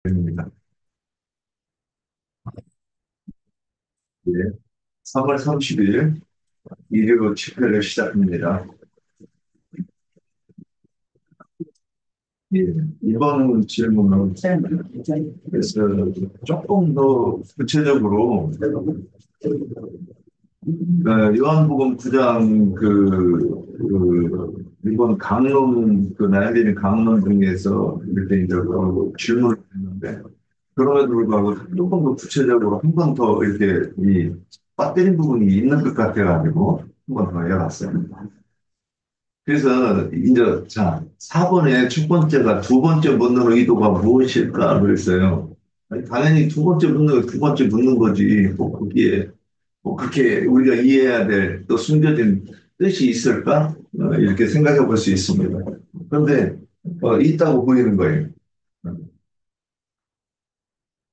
됩니다. 예, 3월 30일 일요 집회를 시작합니다. 예, 이번 질문은 그래서 조금 더 구체적으로 요한복음 9장 이번 강론 나열되는 강론 중에서 이렇게 이제 질문을 했는데 그럼에도 불구하고 조금 더 구체적으로 한 번 더 이렇게 이 빠뜨린 부분이 있는 것 같아가지고 한 번 더 해봤어요. 그래서 이제 자 4번의 첫 번째가 두 번째 묻는 의도가 무엇일까 그랬어요. 아니, 당연히 두 번째 묻는 거 두 번째 묻는 거지. 뭐 거기에 뭐 그렇게 우리가 이해해야 될 또 숨겨진 뜻이 있을까? 이렇게 생각해 볼 수 있습니다. 그런데 있다고 보이는 거예요.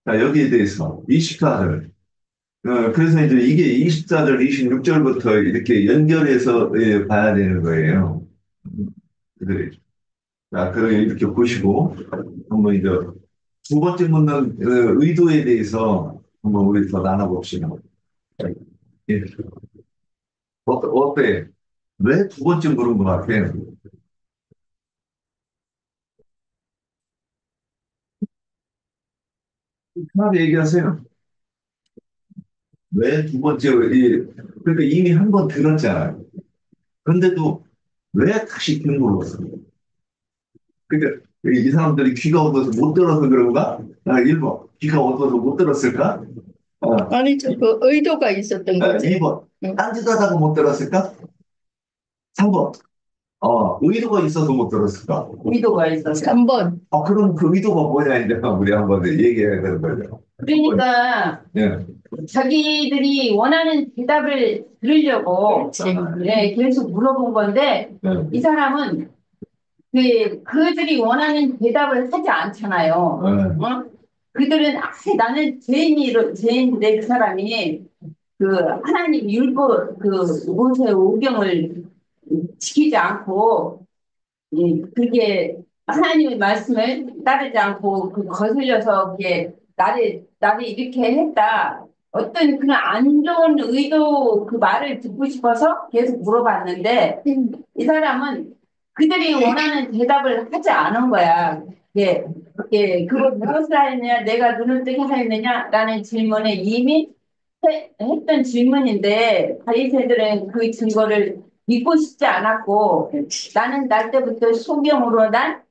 자, 여기에 대해서 24절. 그래서 이제 이게 24절, 26절부터 이렇게 연결해서 봐야 되는 거예요. 그래. 자, 그럼 이렇게 보시고 한번 이제 두 번째 묻는 의도에 대해서 한번 우리 더 나눠봅시다. 예. 어때? 왜 두 번째 물은 것 같아? 편하게 얘기하세요. 왜 두 번째, 그러니까 이미 한 번 들었잖아요. 그런데도 왜 다시 듣는 거였어? 그러니까 이 사람들이 귀가 어두워서 못 들어서 그런가? 1번, 귀가 어두워서 못 들었을까? 아니, 그 의도가 있었던 거지. 2번, 응. 딴짓하다가 못 들었을까? 3번, 의도가 있어서 못 들었을까? 의도가 있었어. 3번. 그럼 그 의도가 뭐냐, 이제 우리 한번 얘기해야 되는 거죠. 그러니까 예. 자기들이 원하는 대답을 들으려고 네, 계속 물어본 건데 예. 이 사람은 그들이 원하는 대답을 하지 않잖아요. 어? 그들은 나는 죄인인데 그 사람이 그 하나님 율법 그 모세 오경을 지키지 않고 그게 하나님의 말씀을 따르지 않고 거슬려서 그게 나를 이렇게 했다. 어떤 그런 안 좋은 의도 그 말을 듣고 싶어서 계속 물어봤는데 이 사람은 그들이 원하는 대답을 하지 않은 거야. 그걸 무엇을 하였느냐, 내가 눈을 뜨게 하였느냐라는 질문에 이미 했던 질문인데 바리새인들은 그 증거를 믿고 싶지 않았고 나는 날 때부터 이 소경으로 난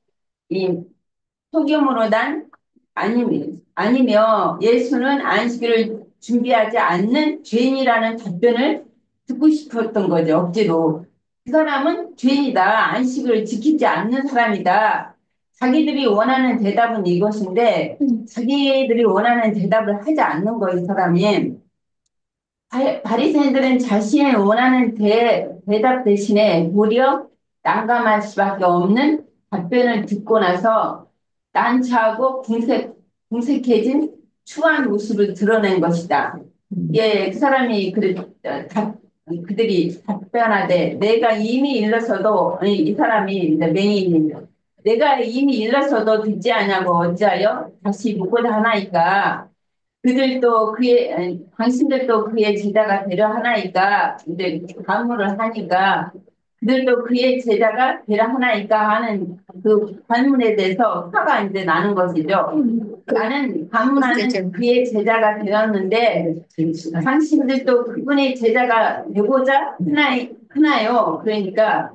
아니며 예수는 안식일을 준비하지 않는 죄인이라는 답변을 듣고 싶었던 거죠. 억지로. 그 사람은 죄인이다. 안식을 지키지 않는 사람이다. 자기들이 원하는 대답은 이것인데 자기들이 원하는 대답을 하지 않는 거예요, 이 사람이. 바리새인들은 자신의 원하는 대답 대신에 도리어 난감할 수밖에 없는 답변을 듣고 나서 난처하고 궁색해진 추한 모습을 드러낸 것이다. 예, 그 사람이 그들이 답변하되 내가 이미 일러서도 이 사람이 이제 맹인입니다. 내가 이미 일러서도 듣지 않냐고 어찌하여 다시 묻고자 하나이까 그들도 당신들도 그의 제자가 되려 하나이까, 이제 반문을 하니까, 그들도 그의 제자가 되려 하나이까 하는 그 반문에 대해서 화가 이제 나는 것이죠. 나는 반문하는 그의 제자가 되었는데, 당신들도 그분의 제자가 되고자 하나요? 그러니까,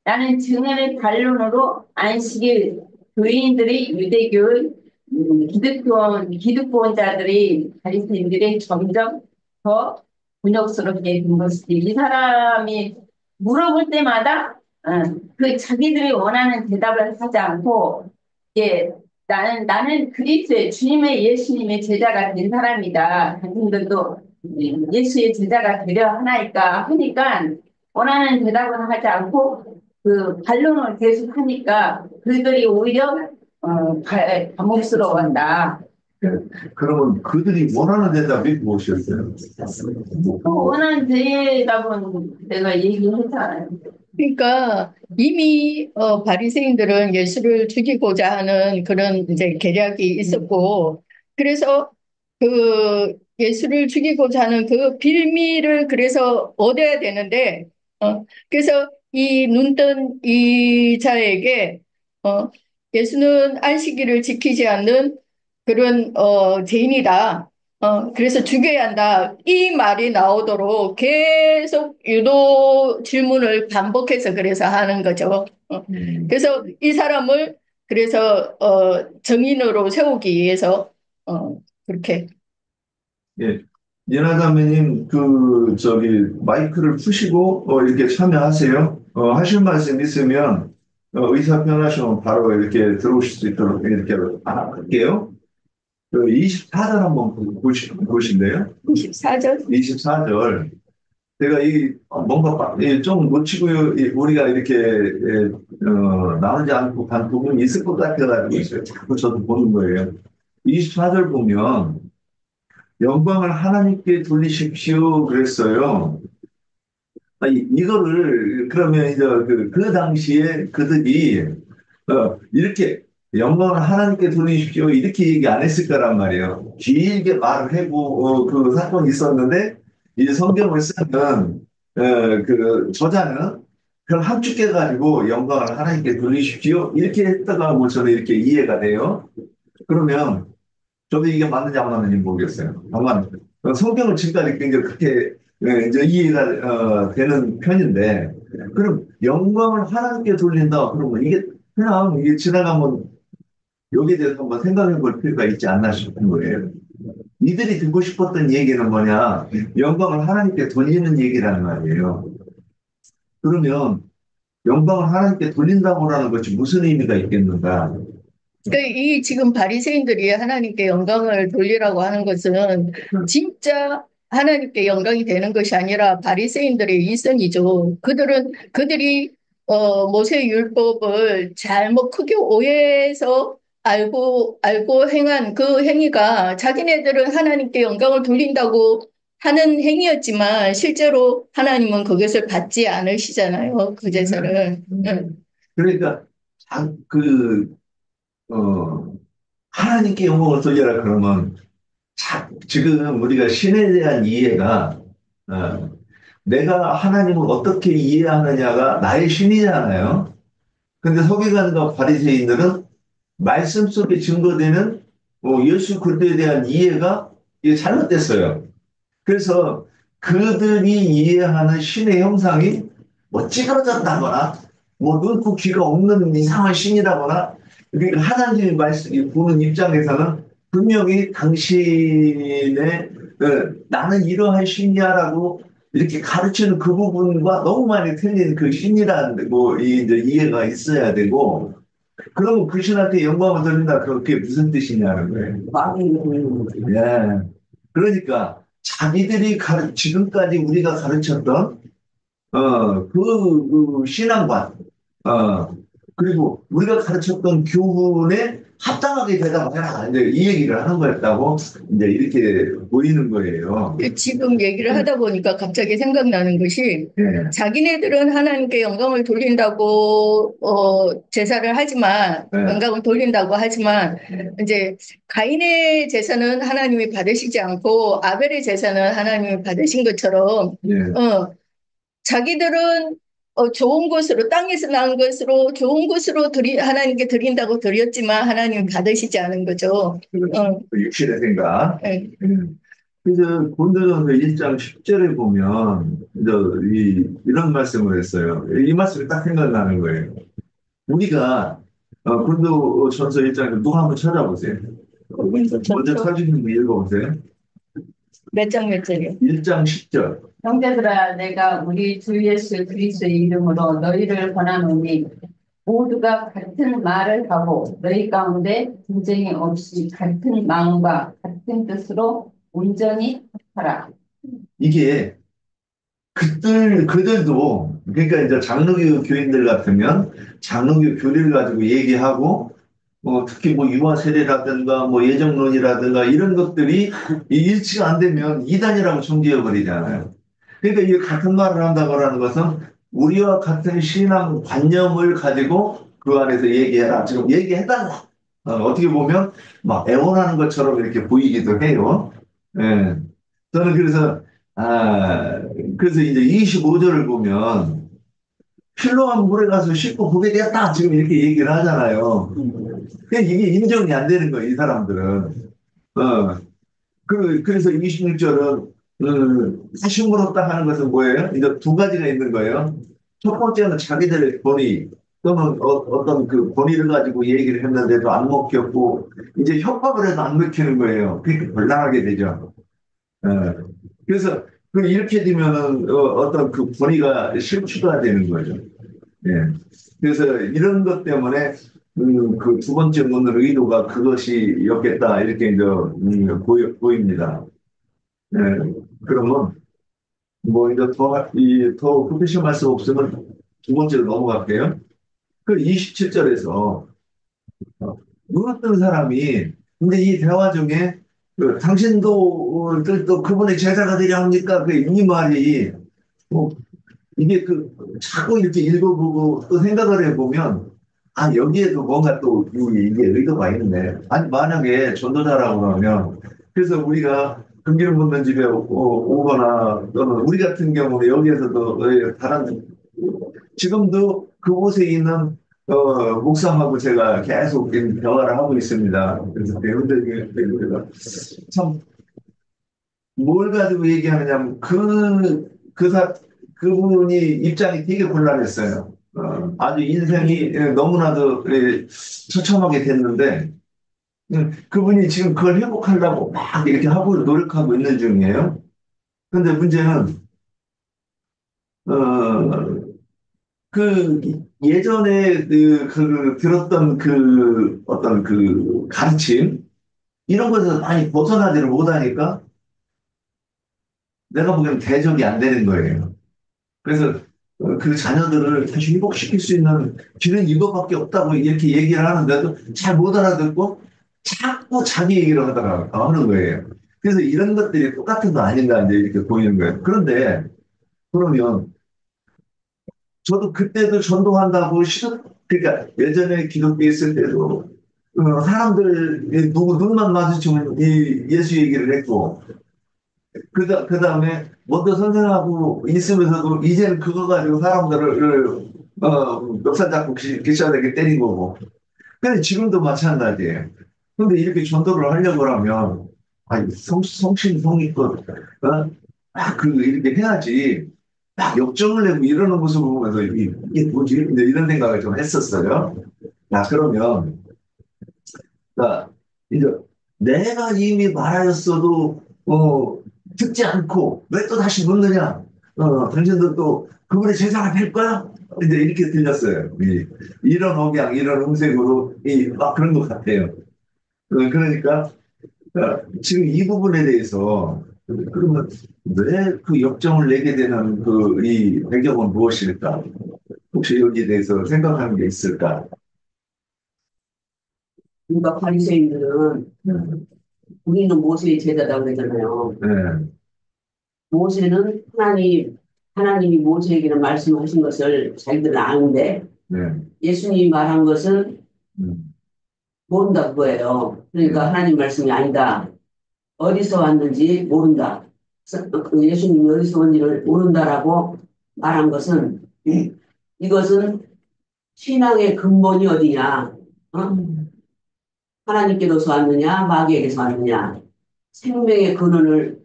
나는 증인의 반론으로 안식일 교인들이 유대교의 기득권자들이 바리새인들이 점점 더 곤욕스럽게 된 것이지. 이 사람이 물어볼 때마다 그 자기들이 원하는 대답을 하지 않고 예, 나는 그리스도의 주님의 예수님의 제자가 된 사람이다. 당신들도 예수의 제자가 되려 하나이까 하니까 원하는 대답을 하지 않고 그 반론을 계속 하니까 그들이 오히려 감옥스러워한다. 그러면 그들이 원하는 대답이 무엇이었어요? 그 원하는 대답은 내가 얘기했잖아요. 그러니까 이미 바리새인들은 예수를 죽이고자 하는 그런 이제 계략이 있었고, 그래서 그 예수를 죽이고자 하는 그 빌미를 그래서 얻어야 되는데, 그래서 이 눈뜬 이 자에게 어 예수는 안식일을 지키지 않는 그런 죄인이다. 그래서 죽여야 한다. 이 말이 나오도록 계속 유도 질문을 반복해서 그래서 하는 거죠. 음. 그래서 이 사람을 그래서 정인으로 세우기 위해서 그렇게. 예. 연하자매님, 마이크를 푸시고, 이렇게 참여하세요. 하실 말씀 있으면, 의사 편하시면 바로 이렇게 들어오실 수 있도록 이렇게 할게요. 24절 한번 보실래요? 24절. 24절. 제가 좀 놓치고, 우리가 이렇게, 나누지 않고 간 부분이 있을 것 같아가지고 있어요. 자꾸 저도 보는 거예요. 24절 보면, 영광을 하나님께 돌리십시오 그랬어요. 이거를 그러면 이제 그 당시에 그들이 이렇게 영광을 하나님께 돌리십시오 이렇게 얘기 안 했을 거란 말이에요. 길게 말을 하고 그 사건이 있었는데 이 성경을 쓰는 그 저자는 그걸 함축해 가지고 영광을 하나님께 돌리십시오 이렇게 했다가 뭐 저는 이렇게 이해가 돼요. 그러면 저도 이게 맞는지 안 맞는지 모르겠어요. 다만 성경을 지금까지 굉장히 그렇게 이제 이해가 되는 편인데 그럼 영광을 하나님께 돌린다. 그러면 이게 그냥 이게 지나가면 여기에 대해서 한번 생각해 볼 필요가 있지 않나 싶은 거예요. 이들이 듣고 싶었던 얘기는 뭐냐? 영광을 하나님께 돌리는 얘기라는 말이에요. 그러면 영광을 하나님께 돌린다고라는 것이 무슨 의미가 있겠는가? 그러니까 이 지금 바리새인들이 하나님께 영광을 돌리라고 하는 것은 진짜 하나님께 영광이 되는 것이 아니라 바리새인들의 이성이죠. 그들이 모세 율법을 잘못 크게 오해해서 알고 행한 그 행위가 자기네들은 하나님께 영광을 돌린다고 하는 행위였지만 실제로 하나님은 그것을 받지 않으시잖아요. 그 제사를. 응. 그러니까 그 하나님께 영광을 돌려라 그러면 지금 우리가 신에 대한 이해가 어, 내가 하나님을 어떻게 이해하느냐가 나의 신이잖아요. 근데 서기관과 바리새인들은 말씀 속에 증거되는 예수 그리스도에 대한 이해가 이게 잘못됐어요. 그래서 그들이 이해하는 신의 형상이 뭐 찌그러졌다거나 뭐 눈코 귀가 없는 이상한 신이라거나 그러니까 하나님의 말씀이 보는 입장에서는 분명히 당신의 나는 이러한 신이야라고 이렇게 가르치는 그 부분과 너무 많이 틀린 그 신이라는 이제 이해가 있어야 되고 그러면 그 신한테 영광을 돌린다 그게 무슨 뜻이냐는 거예요. 예. 그러니까 자기들이 지금까지 우리가 가르쳤던 그 신앙관, 어, 그리고 우리가 가르쳤던 교훈에 합당하게 대답해라. 이제 이 얘기를 하는 거였다고 이제 이렇게 보이는 거예요. 지금 얘기를 하다 보니까 갑자기 생각나는 것이 예, 자기네들은 하나님께 영광을 돌린다고 제사를 하지만 예, 영광을 돌린다고 하지만 이제 가인의 제사는 하나님이 받으시지 않고 아벨의 제사는 하나님이 받으신 것처럼 예. 자기들은 좋은 것으로 땅에서 난 것으로 좋은 것으로 하나님께 드린다고 드렸지만 하나님이 받으시지 않은 거죠. 어, 그 육신의 생각. 예. 그래서 본드는 1장 10절에 보면 이제 이런 말씀을 했어요. 이 말씀이 딱 생각나는 거예요. 우리가 본드 전서 1장 누가 한번 찾아보세요. 먼저 찾으시는 분 읽어보세요. 몇 장 몇 절이요? 1장 10절. 형제들아 내가 우리 주 예수 그리스도의 이름으로 너희를 권하노니 모두가 같은 말을 하고 너희 가운데 분쟁이 없이 같은 마음과 같은 뜻으로 온전히 하라. 이게 그들도 그러니까 이제 장로교 교인들 같으면 장로교 교리를 가지고 얘기하고 특히 뭐 유아 세례라든가 뭐 예정론이라든가 이런 것들이 이 일치가 안 되면 이단이라고 정지해 버리잖아요. 그러니까 이게 같은 말을 한다고 하는 것은 우리와 같은 신앙 관념을 가지고 그 안에서 얘기해라. 지금 얘기해달라. 어떻게 보면 막 애원하는 것처럼 이렇게 보이기도 해요. 예. 저는 그래서, 아, 그래서 이제 25절을 보면, 필로한 물에 가서 씻고 보게 되었다. 지금 이렇게 얘기를 하잖아요. 근데 이게 인정이 안 되는 거예요, 이 사람들은. 어, 그래서 26절은, 사심으로다 하는 것은 뭐예요? 이제 두 가지가 있는 거예요. 첫 번째는 자기들의 권위, 또는 어떤 그 권위를 가지고 얘기를 했는데도 안 먹혔고, 이제 협박을 해도 안 먹히는 거예요. 그렇게 곤란하게 되죠. 어, 그래서 이렇게 되면은 어떤 그 권위가 실추가 되는 거죠. 예. 그래서 이런 것 때문에 그 두 번째 묻는 의도가 그것이었겠다 이렇게 이제 보입니다. 예. 그러면 뭐 이제 더 굽히실 말씀 없으면 두 번째로 넘어갈게요. 그 27절에서 눈을 뜬 사람이 근데 이 대화 중에 당신도 또 그분의 제자가 되려 합니까? 그 이 말이 뭐 이게 자꾸 이렇게 읽어보고 또 생각을 해보면 여기에도 뭔가 또 이게 의도가 있네. 아니 만약에 전도자라고 하면 그래서 우리가 금기를 묻는 집에 오거나 또는 우리 같은 경우는 여기에서도 다른 지금도 그곳에 있는 목사하고 제가 계속 대화를 하고 있습니다. 그래서 배우들 참 뭘 가지고 얘기하느냐면 그분이 입장이 되게 곤란했어요. 아주 인생이 너무나도 처참하게 됐는데, 그분이 지금 그걸 회복하려고 막 이렇게 하고 노력하고 있는 중이에요. 근데 문제는, 어, 예전에 들었던 어떤 가르침, 이런 것에서 많이 벗어나지를 못하니까 내가 보기엔 대적이 안 되는 거예요. 그래서 그 자녀들을 다시 회복시킬 수 있는 길은 이것밖에 없다고 이렇게 얘기를 하는데도 잘 못 알아듣고 자꾸 자기 얘기를 하는 거예요. 그래서 이런 것들이 똑같은 거 아닌가 이제 이렇게 보이는 거예요. 그런데 그러면 저도 그때도 전도한다고 그러니까 예전에 기독교에 있을 때도 사람들 누구 눈만 마주치면 예수 얘기를 했고 그 다음에 먼저 선생하고 있으면서도 이제는 그거 가지고 사람들을 멱살 잡고 기시하게 때린 거고. 근데 지금도 마찬가지예요. 근데 이렇게 전도를 하려고 하면 아니 성심성의껏 이렇게 해야지 막 역정을 내고 이러는 모습을 보면서 이게 뭐지? 이런 생각을 좀 했었어요. 그러면 자, 이제 내가 이미 말하였어도 듣지 않고 왜 또 다시 묻느냐? 당신들 또 그분의 제자가 될 거야? 이제 이렇게 들렸어요. 이런 억양, 이런 음색으로 막 그런 것 같아요. 그러니까 지금 이 부분에 대해서 그러면 왜 그 역정을 내게 되는 이 배경은 무엇일까? 혹시 여기에 대해서 생각하는 게 있을까? 그러니까 바리새인들은 우리는 모세의 제자라고 그러잖아요. 네, 모세는 하나님이 모세에게는 말씀하신 것을 자기들은 아는데 네, 예수님이 말한 것은 음, 모른다 그거예요. 그러니까 하나님 말씀이 아니다. 어디서 왔는지 모른다. 예수님이 어디서 온지를 모른다라고 말한 것은 이것은 신앙의 근본이 어디냐? 하나님께로서 왔느냐? 마귀에게서 왔느냐? 생명의 근원을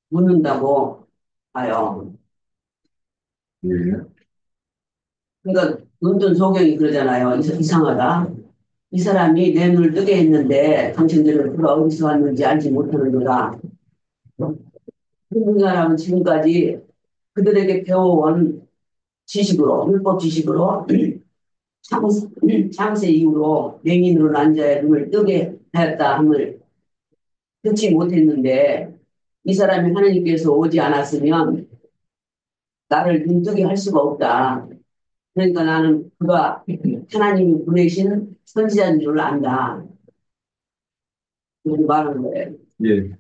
묻는다고 봐요. 예, 그러니까 논전 소경이 그러잖아요. 이상하다. 이 사람이 내 눈을 뜨게 했는데 당신들은 그가 어디서 왔는지 알지 못하는 거다. 그 사람은 지금까지 그들에게 배워온 지식으로, 율법 지식으로 창세 이후로 맹인으로 난 자의 눈을 뜨게 하였다 함을 듣지 못했는데 이 사람이 하나님께서 오지 않았으면 나를 눈뜨게 할 수가 없다. 그러니까 나는 그가 하나님이 보내신 선지자인 줄 안다. 이렇게 말하는 거예요. 예.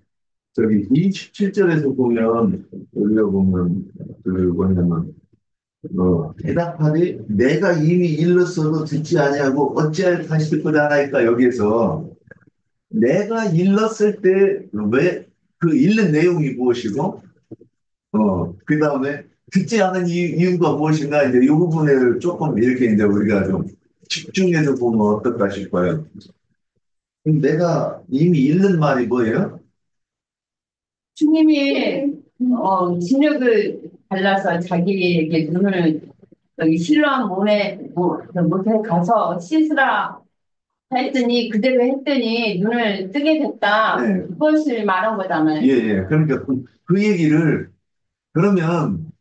저기 27절에서 보면 우리가 보면 뭐냐면 대답하니 내가 이미 일렀어도 듣지 아니하고 어찌하여 다시 듣고자 하나이까. 여기에서 내가 일렀을 때 왜 그 읽는 내용이 무엇이고 그 다음에 듣지 않은 이유가 무엇인가, 이제 이 부분을 조금 이렇게 이제 우리가 좀 집중해서 보면 어떨까 싶어요. 내가 이미 읽는 말이 뭐예요? 주님이 진흙을 발라서 자기에게 눈을 여기 실로암 못에 가서 씻으라 했더니 그대로 했더니 눈을 뜨게 됐다. 네. 그것을 말한 거잖아요. 예, 예. 그러니까 그 얘기를, 그러면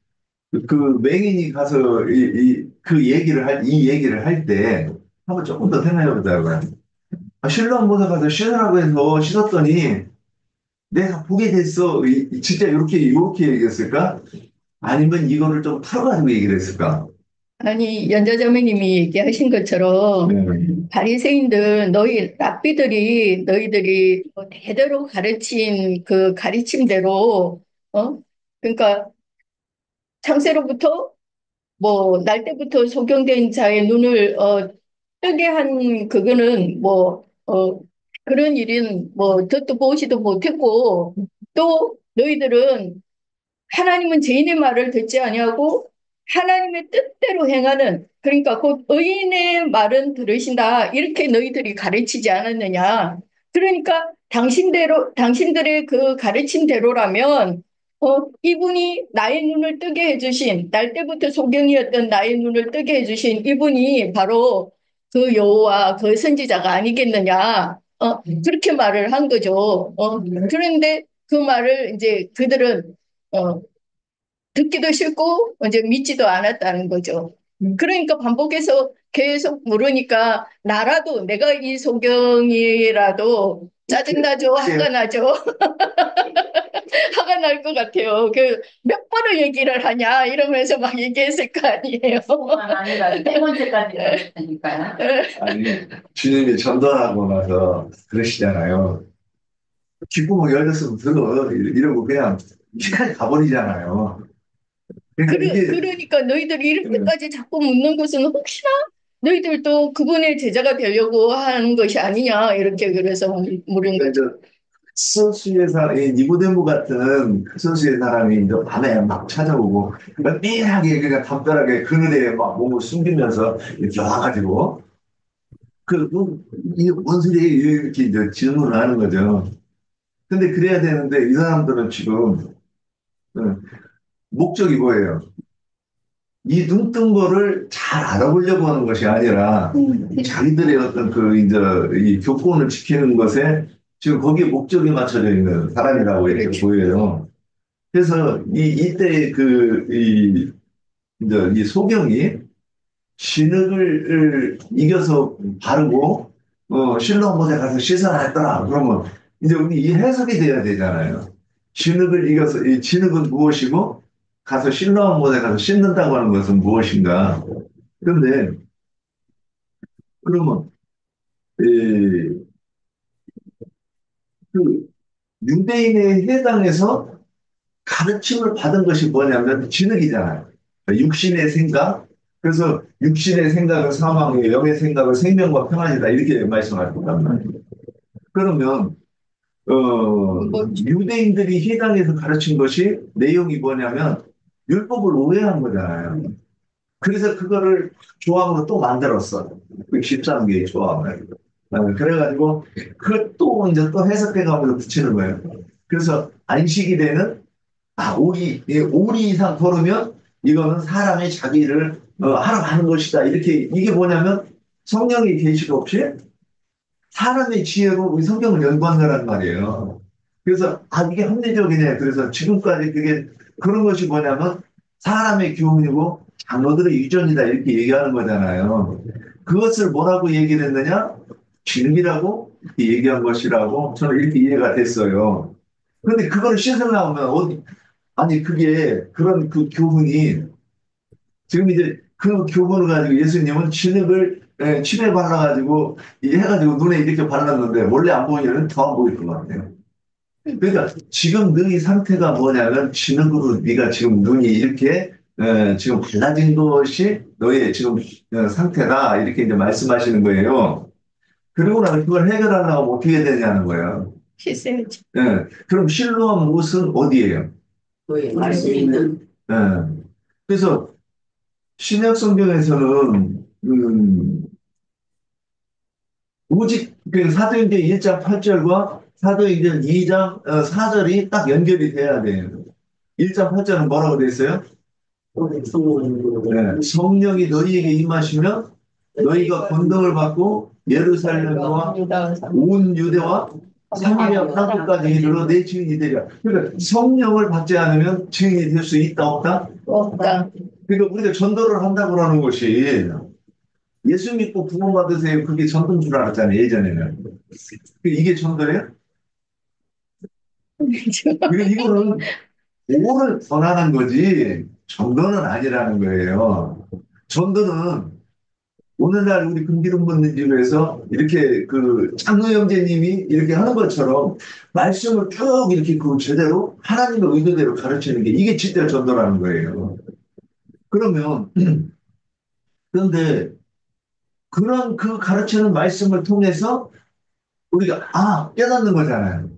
그 맹인이 가서 이 얘기를 할 때 한번 조금 더 생각해 보자고요. 실로암 못에 가서 씻으라고 해서 씻었더니 내가 보게 됐어. 진짜 이렇게 얘기했을까? 아니면 이거를 좀 풀어가지고 얘기를 했을까? 아니, 연자자매님이 얘기하신 것처럼 네. 바리새인들 너희들이 대대로 가르친 그 가르침대로 그러니까 창세로부터 뭐 날 때부터 소경된 자의 눈을 뜨게 한 그거는 그런 일은 뭐 듣도 보지도 못했고 또 너희들은 하나님은 죄인의 말을 듣지 아니하고 하나님의 뜻대로 행하는 그러니까 곧 의인의 말은 들으신다 이렇게 너희들이 가르치지 않았느냐. 그러니까 당신들의 그 가르침대로라면 이분이 나의 눈을 뜨게 해주신 날 때부터 소경이었던 나의 눈을 뜨게 해주신 이분이 바로 그 여호와 그 선지자가 아니겠느냐. 그렇게 말을 한 거죠. 그런데 그 말을 이제 그들은 어, 듣기도 싫고 이제 믿지도 않았다는 거죠. 그러니까 반복해서 계속 물으니까 나라도 내가 이 소경이라도 짜증나죠, 화가 나죠, 화가 날 것 같아요. 그 몇 번을 얘기를 하냐 이러면서 막 얘기했을 거 아니에요. 뿐만 아니라 세 번째까지 그랬으니까요. 아니, 주님이 전도하고 나서 그러시잖아요. 귓구멍 열렸으면 들어. 이러고 그냥 시간이 가버리잖아요. 그러니까 이게, 그러니까 너희들이 이렇게까지 자꾸 묻는 것은 혹시나 너희들도 그분의 제자가 되려고 하는 것이 아니냐 이렇게 그래서 물은 그러니까 거죠. 소수의 사람이, 니고데모 같은 소수의 사람이 이제 밤에 막 찾아오고, 은밀하게, 그러니까 담벼락에 그늘에 막 몸을 숨기면서 이렇게 와가지고, 이게 뭔 소리야? 이렇게 이제 질문을 하는 거죠. 근데 그래야 되는데, 이 사람들은 지금, 어, 목적이 뭐예요? 이 눈 뜬 거를 잘 알아보려고 하는 것이 아니라, 자기들의 어떤 이제, 이 교권을 지키는 것에 지금 거기에 목적이 맞춰져 있는 사람이라고 이렇게 그렇죠. 보여요. 그래서 이때 이제 이 소경이 진흙을 이겨서 바르고, 실로암 못에 가서 씻어라 했더라. 그러면 이제 우리 이 해석이 돼야 되잖아요. 진흙을 이겨서, 이 진흙은 무엇이고, 가서 실로암 못에 가서 씻는다고 하는 것은 무엇인가. 그런데, 그러면, 이, 그, 유대인의 해당에서 가르침을 받은 것이 뭐냐면 진흙이잖아요. 육신의 생각. 그래서 육신의 생각은 사망이에요. 영의 생각은 생명과 평안이다. 이렇게 말씀하셨단 말이에요. 그러면 유대인들이 해당해서 가르친 것이 내용이 뭐냐면 율법을 오해한 거잖아요. 그래서 그거를 조항으로 또 만들었어. 그 13개의 조항을. 그래가지고 그 또 이제 또 해석해 가면서 붙이는 거예요. 그래서 안식이 되는 오리 이상 걸으면 이거는 사람의 자기를 하러 가는 것이다. 이게 뭐냐면 성령의 계시가 없이 사람의 지혜로 우리 성경을 연구한다는 말이에요. 그래서 이게 합리적이네. 그래서 지금까지 그게 그런 것이 뭐냐면 사람의 교훈이고 장로들의 유전이다. 이렇게 얘기하는 거잖아요. 그것을 뭐라고 얘기를 했느냐? 진리라고 얘기한 것이라고 저는 이렇게 이해가 됐어요. 그런데 그걸 씻으려면 아니, 그런 그 교훈이, 지금 이제 그 교훈을 가지고 예수님은 침에 발라가지고, 해가지고 눈에 이렇게 발랐는데, 원래 안 보이면 더 안 보일 것 같아요. 그러니까 지금 너희 상태가 뭐냐면, 진흙으로 네가 지금 눈이 이렇게 지금 달라진 것이 너의 지금 상태다. 이렇게 이제 말씀하시는 거예요. 그리고 나서 그걸 해결하려고 어떻게 해야 되냐는 거예요. 희생이죠. 그럼 실로암 못은 어디예요? 그 말씀이 있는 예. 그래서 신약 성경에서는 오직 그 사도행전 1장 8절과 사도행전 2장 4절이 딱 연결이 돼야 돼요. 1장 8절은 뭐라고 돼 있어요? 성령이 너희에게 임하시면 너희가 권능을 받고 예루살렘과 온 유대와 사마리아 땅끝까지 이르러 내 증인이 되리라. 그러니까 성령을 받지 않으면 증인이 될 수 있다 없다? 없다. 그러니까 우리가 전도를 한다고 하는 것이 예수 믿고 구원받으세요. 그게 전도인 줄 알았잖아요. 예전에는. 이게 전도예요? 이거는 오를 전하는 거지 전도는 아니라는 거예요. 전도는 오늘날 우리 금기름 붓는 집에서 이렇게 그 장로 형제님이 이렇게 하는 것처럼 말씀을 쭉 이렇게 그 제대로 하나님의 의도대로 가르치는 게 이게 진짜 전도라는 거예요. 그러면 그런데 그런 그 가르치는 말씀을 통해서 우리가 깨닫는 거잖아요.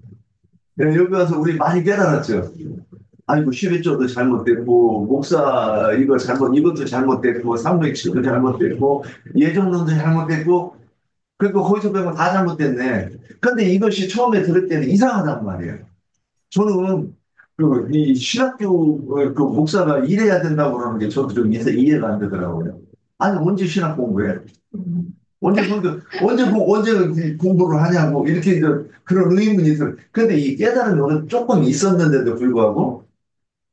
여기 와서 우리 많이 깨달았죠. 아이고 11조도 잘못됐고 목사 이거 이것도 잘못됐고 삼부익식도 잘못됐고 예정론도 잘못됐고 그리고 거기서 배우면 다 잘못됐네. 근데 이것이 처음에 들을 때는 이상하단 말이에요. 저는 이 신학교 그 목사가 이래야 된다고 그러는 게 저도 좀 이해가 안 되더라고요. 아니 언제 신학 공부해? 언제 공부를 하냐고 이렇게 이제 그런 의문이 있어요. 근데 이 깨달음은 조금 있었는데도 불구하고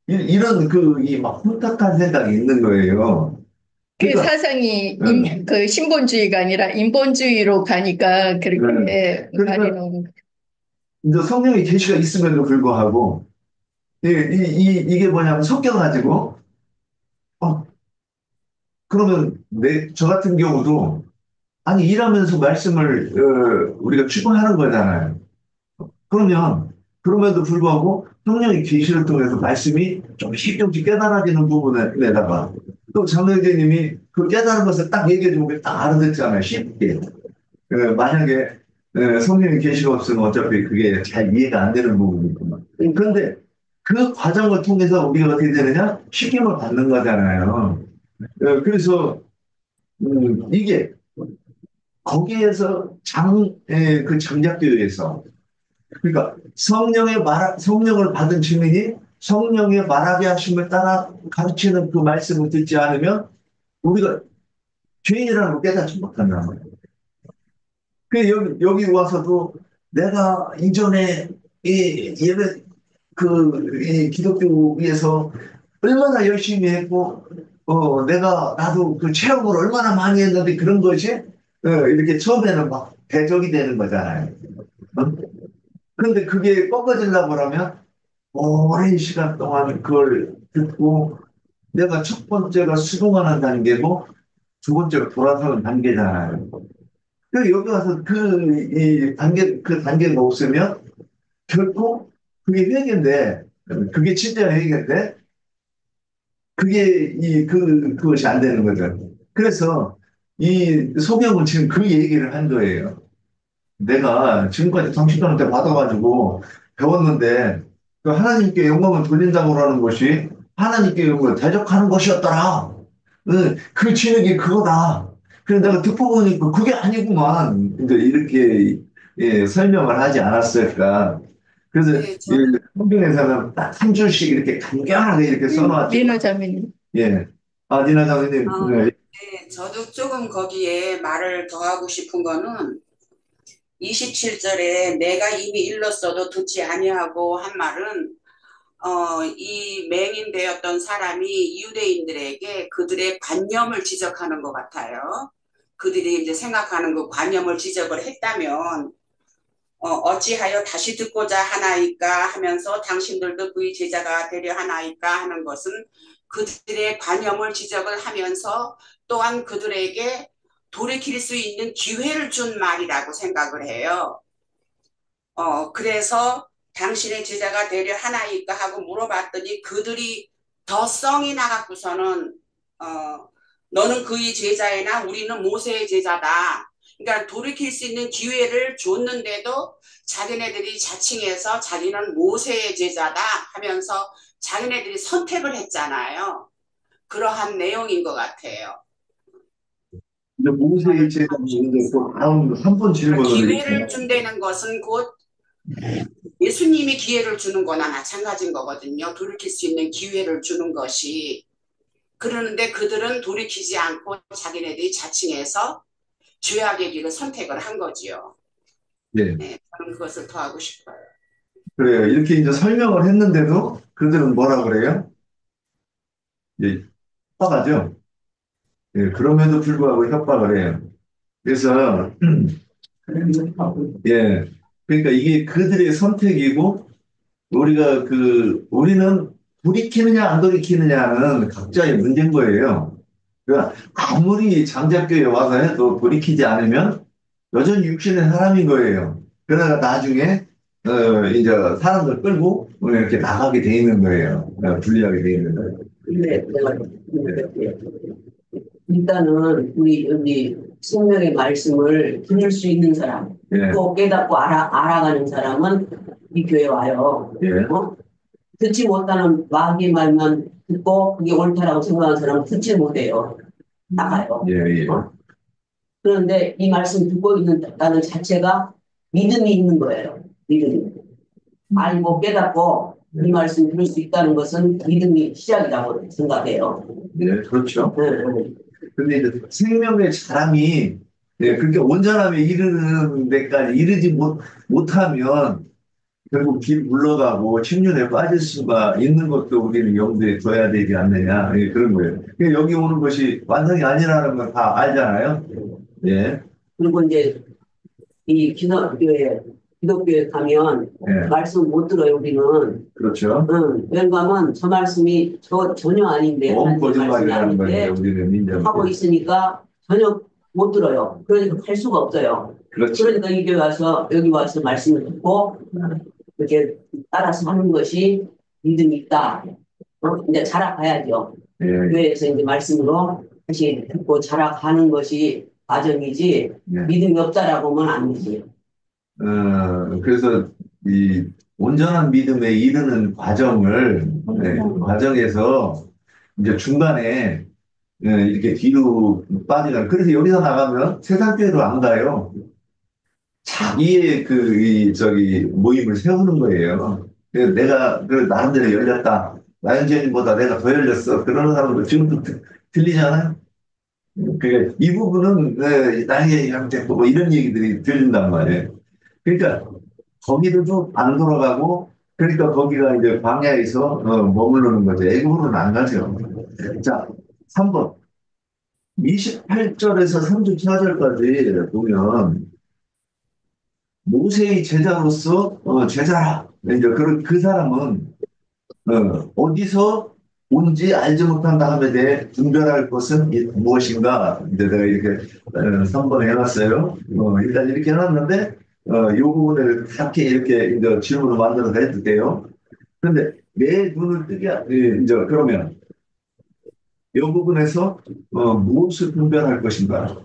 이런 이 막 혼탁한 생각이 있는 거예요. 그 그러니까 사상이 그 신본주의가 아니라 인본주의로 가니까 그렇게 말이 그러니까 나오는 이제 성령의 계시가 있음에도 불구하고 이게 뭐냐면 섞여가지고 어, 그러면 저 같은 경우도 아니 일하면서 말씀을 우리가 추구하는 거잖아요. 그러면 그럼에도 불구하고 성령의 계시를 통해서 말씀이 조금씩 조금씩 깨달아지는 부분에다가 또 장로님이 그 깨달은 것을 딱 얘기해주면 딱 알아듣잖아요. 쉽게. 만약에 성령의 계시가 없으면 어차피 그게 잘 이해가 안 되는 부분이구만. 그런데 그 과정을 통해서 우리가 어떻게 되느냐? 쉽게을 받는 거잖아요. 그래서 이게 거기에서 그 장작교회에서 그러니까 성령을 받은 증인이 성령의 말하게 하심을 따라 가르치는 그 말씀을 듣지 않으면 우리가 죄인이라는 걸 깨닫지 못한다는 거예요. 여기 와서도 내가 이전에 이 기독교에서 얼마나 열심히 했고, 나도 그 체험을 얼마나 많이 했는데 그런 것이, 이렇게 처음에는 막 대적이 되는 거잖아요. 그런데 그게 꺾어지려고 그러면 오랜 시간 동안 그걸 듣고 내가 첫 번째가 수긍하는 단계고 두 번째가 돌아서는 단계잖아요. 여기 와서 그 단계가 없으면 결코 그게 회개인데, 그게 진짜 회개인데, 그것이 안 되는 거죠. 그래서 이 소경은 지금 그 얘기를 한 거예요. 내가 지금까지 당신들한테 받아가지고 배웠는데, 그 하나님께 영광을 돌린다고 하는 것이 하나님께 영광을 대적하는 것이었더라. 그 진흙이 그거다. 그래서 내가 듣고 보니까 그게 아니구만. 이제 이렇게 설명을 하지 않았을까. 그래서 네, 성경에서는 딱 한 줄씩 이렇게 간결하게 이렇게 써놨죠. 리너 자매님. 예. 니나 장님. 네. 네, 저도 조금 거기에 말을 더 하고 싶은 거는 27절에 내가 이미 일렀어도 듣지 아니하고 한 말은 이 맹인되었던 사람이 유대인들에게 그들의 관념을 지적하는 것 같아요. 그들이 이제 생각하는 그 관념을 지적을 했다면 어찌하여 다시 듣고자 하나이까 하면서 당신들도 그의 제자가 되려 하나이까 하는 것은 그들의 관념을 지적을 하면서 또한 그들에게 돌이킬 수 있는 기회를 준 말이라고 생각을 해요. 그래서 당신의 제자가 되려 하나이까 하고 물어봤더니 그들이 더 성이 나갖고서는 너는 그의 제자이나 우리는 모세의 제자다. 그러니까 돌이킬 수 있는 기회를 줬는데도 자기네들이 자칭해서 자기는 모세의 제자다 하면서 자기네들이 선택을 했잖아요. 그러한 내용인 것 같아요. 근데 모세의 제자는 이제 또 다음 한 번 질문을 기회를 준다는 것은 곧 예수님이 기회를 주는 거나 마찬가지인 거거든요. 돌이킬 수 있는 기회를 주는 것이. 그러는데 그들은 돌이키지 않고 자기네들이 자칭해서 죄악의 길을 선택을 한 거지요. 네, 네, 저는 그것을 더 하고 싶어요. 그래요. 이렇게 이제 설명을 했는데도 그들은 뭐라 그래요? 예, 협박하죠. 예, 그럼에도 불구하고 협박을 해요. 그래서 예, 그러니까 이게 그들의 선택이고 우리는 돌이키느냐 안 돌이키느냐는 각자의 문제인 거예요. 그러니까 아무리 장작교에 와서 해도 돌이키지 않으면 여전히 육신의 사람인 거예요. 그러다가 나중에 이제 사람들 끌고 이렇게 나가게 돼 있는 거예요. 분리하게 돼 있는 거예요. 근데 내가 일단은 우리 여기 성령의 말씀을 들을 수 있는 사람, 예, 또 깨닫고 알아가는 사람은 이 교회 와요. 예, 듣지 못하는 마귀의 말만 듣고 그게 옳다라고 생각하는 사람은 듣지 못해요. 나가요. 예, 예. 그런데 이 말씀 듣고 있는다는 자체가 믿음이 있는 거예요. 믿음이. 알고 깨닫고 이 말씀 들을 수 있다는 것은 믿음이 시작이라고 생각해요. 예, 그렇죠. 네. 근데 이제 생명의 자람이 그렇게 온전함에 이르는 데까지 못하면 결국 길 물러가고 침륜에 빠질 수가 있는 것도 우리는 염두에 둬야 되지 않느냐. 예, 그런 거예요. 그러니까 여기 오는 것이 완성이 아니라는 건 다 알잖아요. 예, 그리고 이제 이 기독교에 가면 예, 말씀 못 들어요, 우리는. 그렇죠. 왜냐하면 저 말씀이 전혀 아닌데, 너무 하나님의 말씀이 거짓말이라는 거예요. 아닌데, 우리는 민족. 하고 있으니까 전혀 못 들어요. 그러니까 갈 수가 없어요. 그렇죠. 그러니까 여기 와서 말씀을 듣고, 이렇게 따라서 하는 것이 믿음이 있다. 이제 자라가야죠. 예, 교회에서 이제 말씀으로 다시 듣고 자라가는 것이 과정이지, 예. 믿음이 없다라고 하면 아니지. 그래서 이 온전한 믿음에 이르는 과정을 과정에서 이제 중간에 이렇게 뒤로 빠지가 그래서 여기서 나가면 세상 교회로 안 가요. 자기의 저기 모임을 세우는 거예요. 그래서 내가 나름대로 열렸다. 나영재님보다 내가 더 열렸어. 그러는 사람도 지금도 들리잖아요. 그러니까 이 부분은 나영재님한테 뭐 이런 얘기들이 들린단 말이에요. 그러니까 거기도 안 돌아가고 그러니까 거기가 이제 광야에서 머무르는 거죠. 애굽으로는 안 가죠. 자, 3번 28절에서 34절까지 보면 모세의 제자로서 제자라 이제 그 사람은 어디서 온지 알지 못한 다음에 대해 분별할 것은 무엇인가 이제 내가 이렇게 3번에 해놨어요. 일단 이렇게 해놨는데 요 부분을 이렇게 이제 질문을 만들어서 해도 돼요. 그런데 내 눈을 뜨게 이제 그러면 이 부분에서 무엇을 분별할 것인가?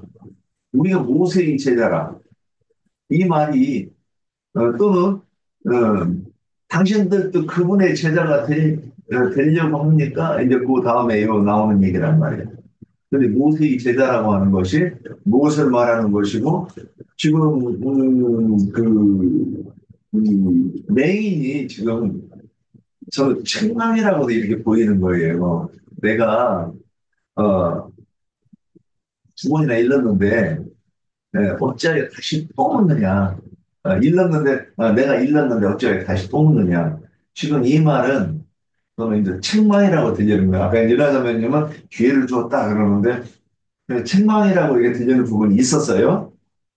우리가 모세의 제자라 이 말이 또는 당신들도 그분의 제자가 되려고 합니까? 이제 그 다음에 나오는 얘기란 말이에요. 근데 모세의 제자라고 하는 것이 무엇을 말하는 것이고 지금 메인이 지금 저 책망이라고도 이렇게 보이는 거예요. 내가 두 번이나 읽었는데 어찌하여 다시 또 묻느냐. 내가 읽었는데 어찌하여 다시 또 묻느냐. 지금 이 말은 저는 이제 책망이라고 들리는 거야. 아까 일하자면님은 기회를 줬다 그러는데 책망이라고 이게 들리는 부분이 있었어요.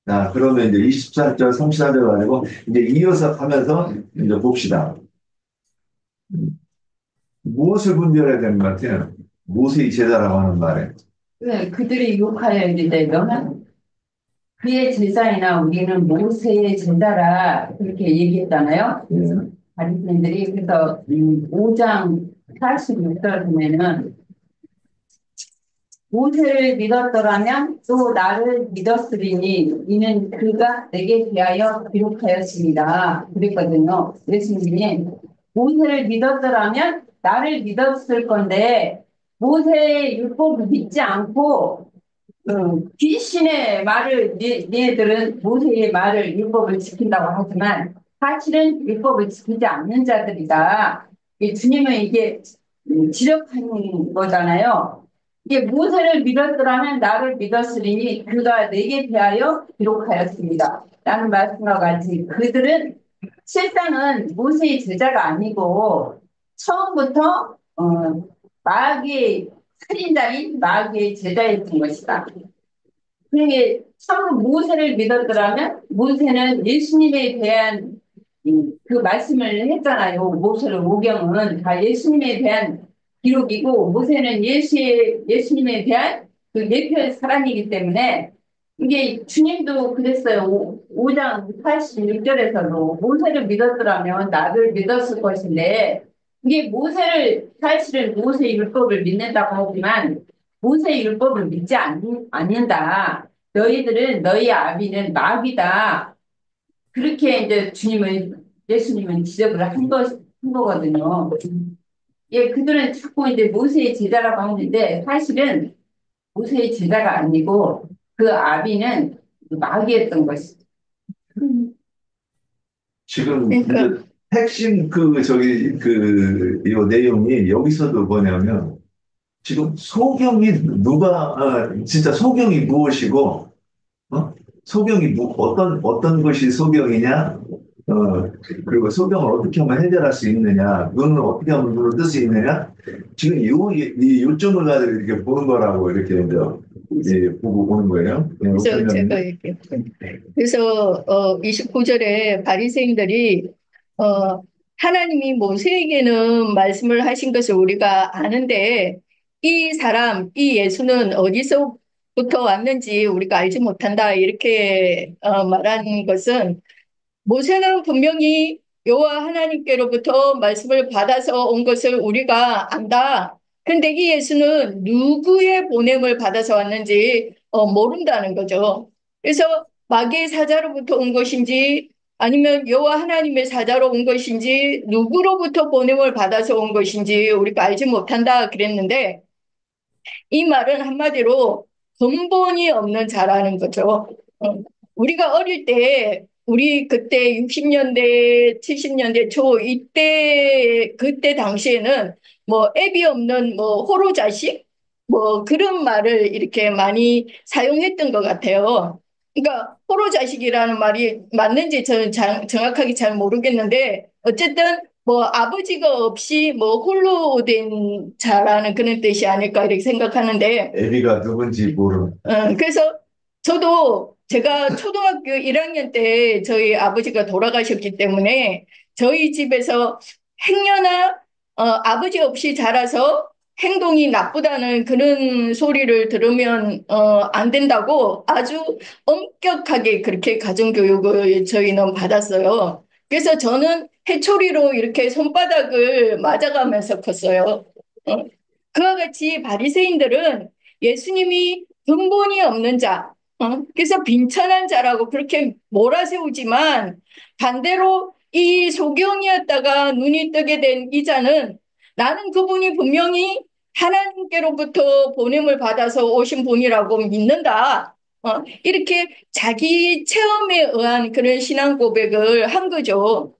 자, 그러면 이제 24절, 34절 가지고 이제 이어서 가면서 이제 봅시다. 무엇을 분별해야 되는 것 같아요? 모세의 제자라고 하는 말에. 네, 그들이 욕하여 이르되 너는 그의 제자이나 우리는 모세의 제자라 그렇게 얘기했잖아요. 예. 바리새인들이. 그래서 5장 46절 보면은 모세를 믿었더라면 또 나를 믿었으리니 이는 그가 내게 대하여 기록하였습니다. 그랬거든요. 예수님이 모세를 믿었더라면 나를 믿었을 건데 모세의 율법을 믿지 않고 귀신의 말을 얘들은 모세의 말을 율법을 지킨다고 하지만 사실은 율법을 지키지 않는 자들이다. 주님은 이게 지적하는 거잖아요. 이게 모세를 믿었더라면 나를 믿었으리니 그가 내게 대하여 기록하였습니다. 라는 말씀과 같이 그들은 실상은 모세의 제자가 아니고 처음부터 마귀의 살인자인 마귀의 제자였던 것이다. 그게 참으로 모세를 믿었더라면 모세는 예수님에 대한 그 말씀을 했잖아요. 모세를 오경은 다 예수님에 대한 기록이고 모세는 예수님에 대한 그 예표의 사람이기 때문에 이게 주님도 그랬어요. 5장 86절에서도 모세를 믿었더라면 나를 믿었을 것인데 이게 사실은 모세의 율법을 믿는다고 하지만 모세의 율법을 믿지 않는다. 너희들은 너희 아비는 마귀다. 그렇게 이제 예수님은 지적을 한 거거든요. 예, 그들은 자꾸 이제 모세의 제자라고 하는데 사실은 모세의 제자가 아니고 그 아비는 마귀였던 것이죠. 지금 그러니까 이제 핵심 이 내용이 여기서도 뭐냐면 지금 진짜 소경이 무엇이고, 어? 어떤 것이 소경이냐, 그리고 소경을 어떻게 하면 해결할 수 있느냐, 눈을 어떻게 하면 눈을 뜰 수 있느냐, 지금 이 요점을 가지고 이렇게 보는 거라고 이렇게 이제 보고 보는 거예요. 그래서 제가 설명은. 이렇게 그래서 29절에 바리새인들이 어, 하나님이 모세에게는 말씀을 하신 것을 우리가 아는데 이 예수는 어디서부터 왔는지 우리가 알지 못한다 이렇게 말한 것은 모세는 분명히 여호와 하나님께로부터 말씀을 받아서 온 것을 우리가 안다. 근데 이 예수는 누구의 보냄을 받아서 왔는지 모른다는 거죠. 그래서 마귀의 사자로부터 온 것인지 아니면 여호와 하나님의 사자로 온 것인지 누구로부터 보냄을 받아서 온 것인지 우리가 알지 못한다 그랬는데 이 말은 한마디로 근본이 없는 자라는 거죠. 우리가 어릴 때, 우리 그때 60년대, 70년대 초 그때 당시에는 뭐 애비 없는 뭐 호로자식? 뭐 그런 말을 이렇게 많이 사용했던 것 같아요. 그러니까 호로자식이라는 말이 맞는지 저는 정확하게 잘 모르겠는데 어쨌든 뭐 아버지가 없이 뭐 홀로 된 자라는 그런 뜻이 아닐까 이렇게 생각하는데 애비가 누군지 모르는. 그래서 저도 제가 초등학교 1학년 때 저희 아버지가 돌아가셨기 때문에 저희 집에서 행여나 아버지 없이 자라서 행동이 나쁘다는 그런 소리를 들으면 안 된다고 아주 엄격하게 그렇게 가정교육을 저희는 받았어요. 그래서 저는 해초리로 이렇게 손바닥을 맞아가면서 컸어요. 어, 그와 같이 바리새인들은 예수님이 근본이 없는 자, 그래서 빈천한 자라고 그렇게 몰아세우지만 반대로 이 소경이었다가 눈이 뜨게 된 이 자는 나는 그분이 분명히 하나님께로부터 보냄을 받아서 오신 분이라고 믿는다. 이렇게 자기 체험에 의한 그런 신앙 고백을 한 거죠.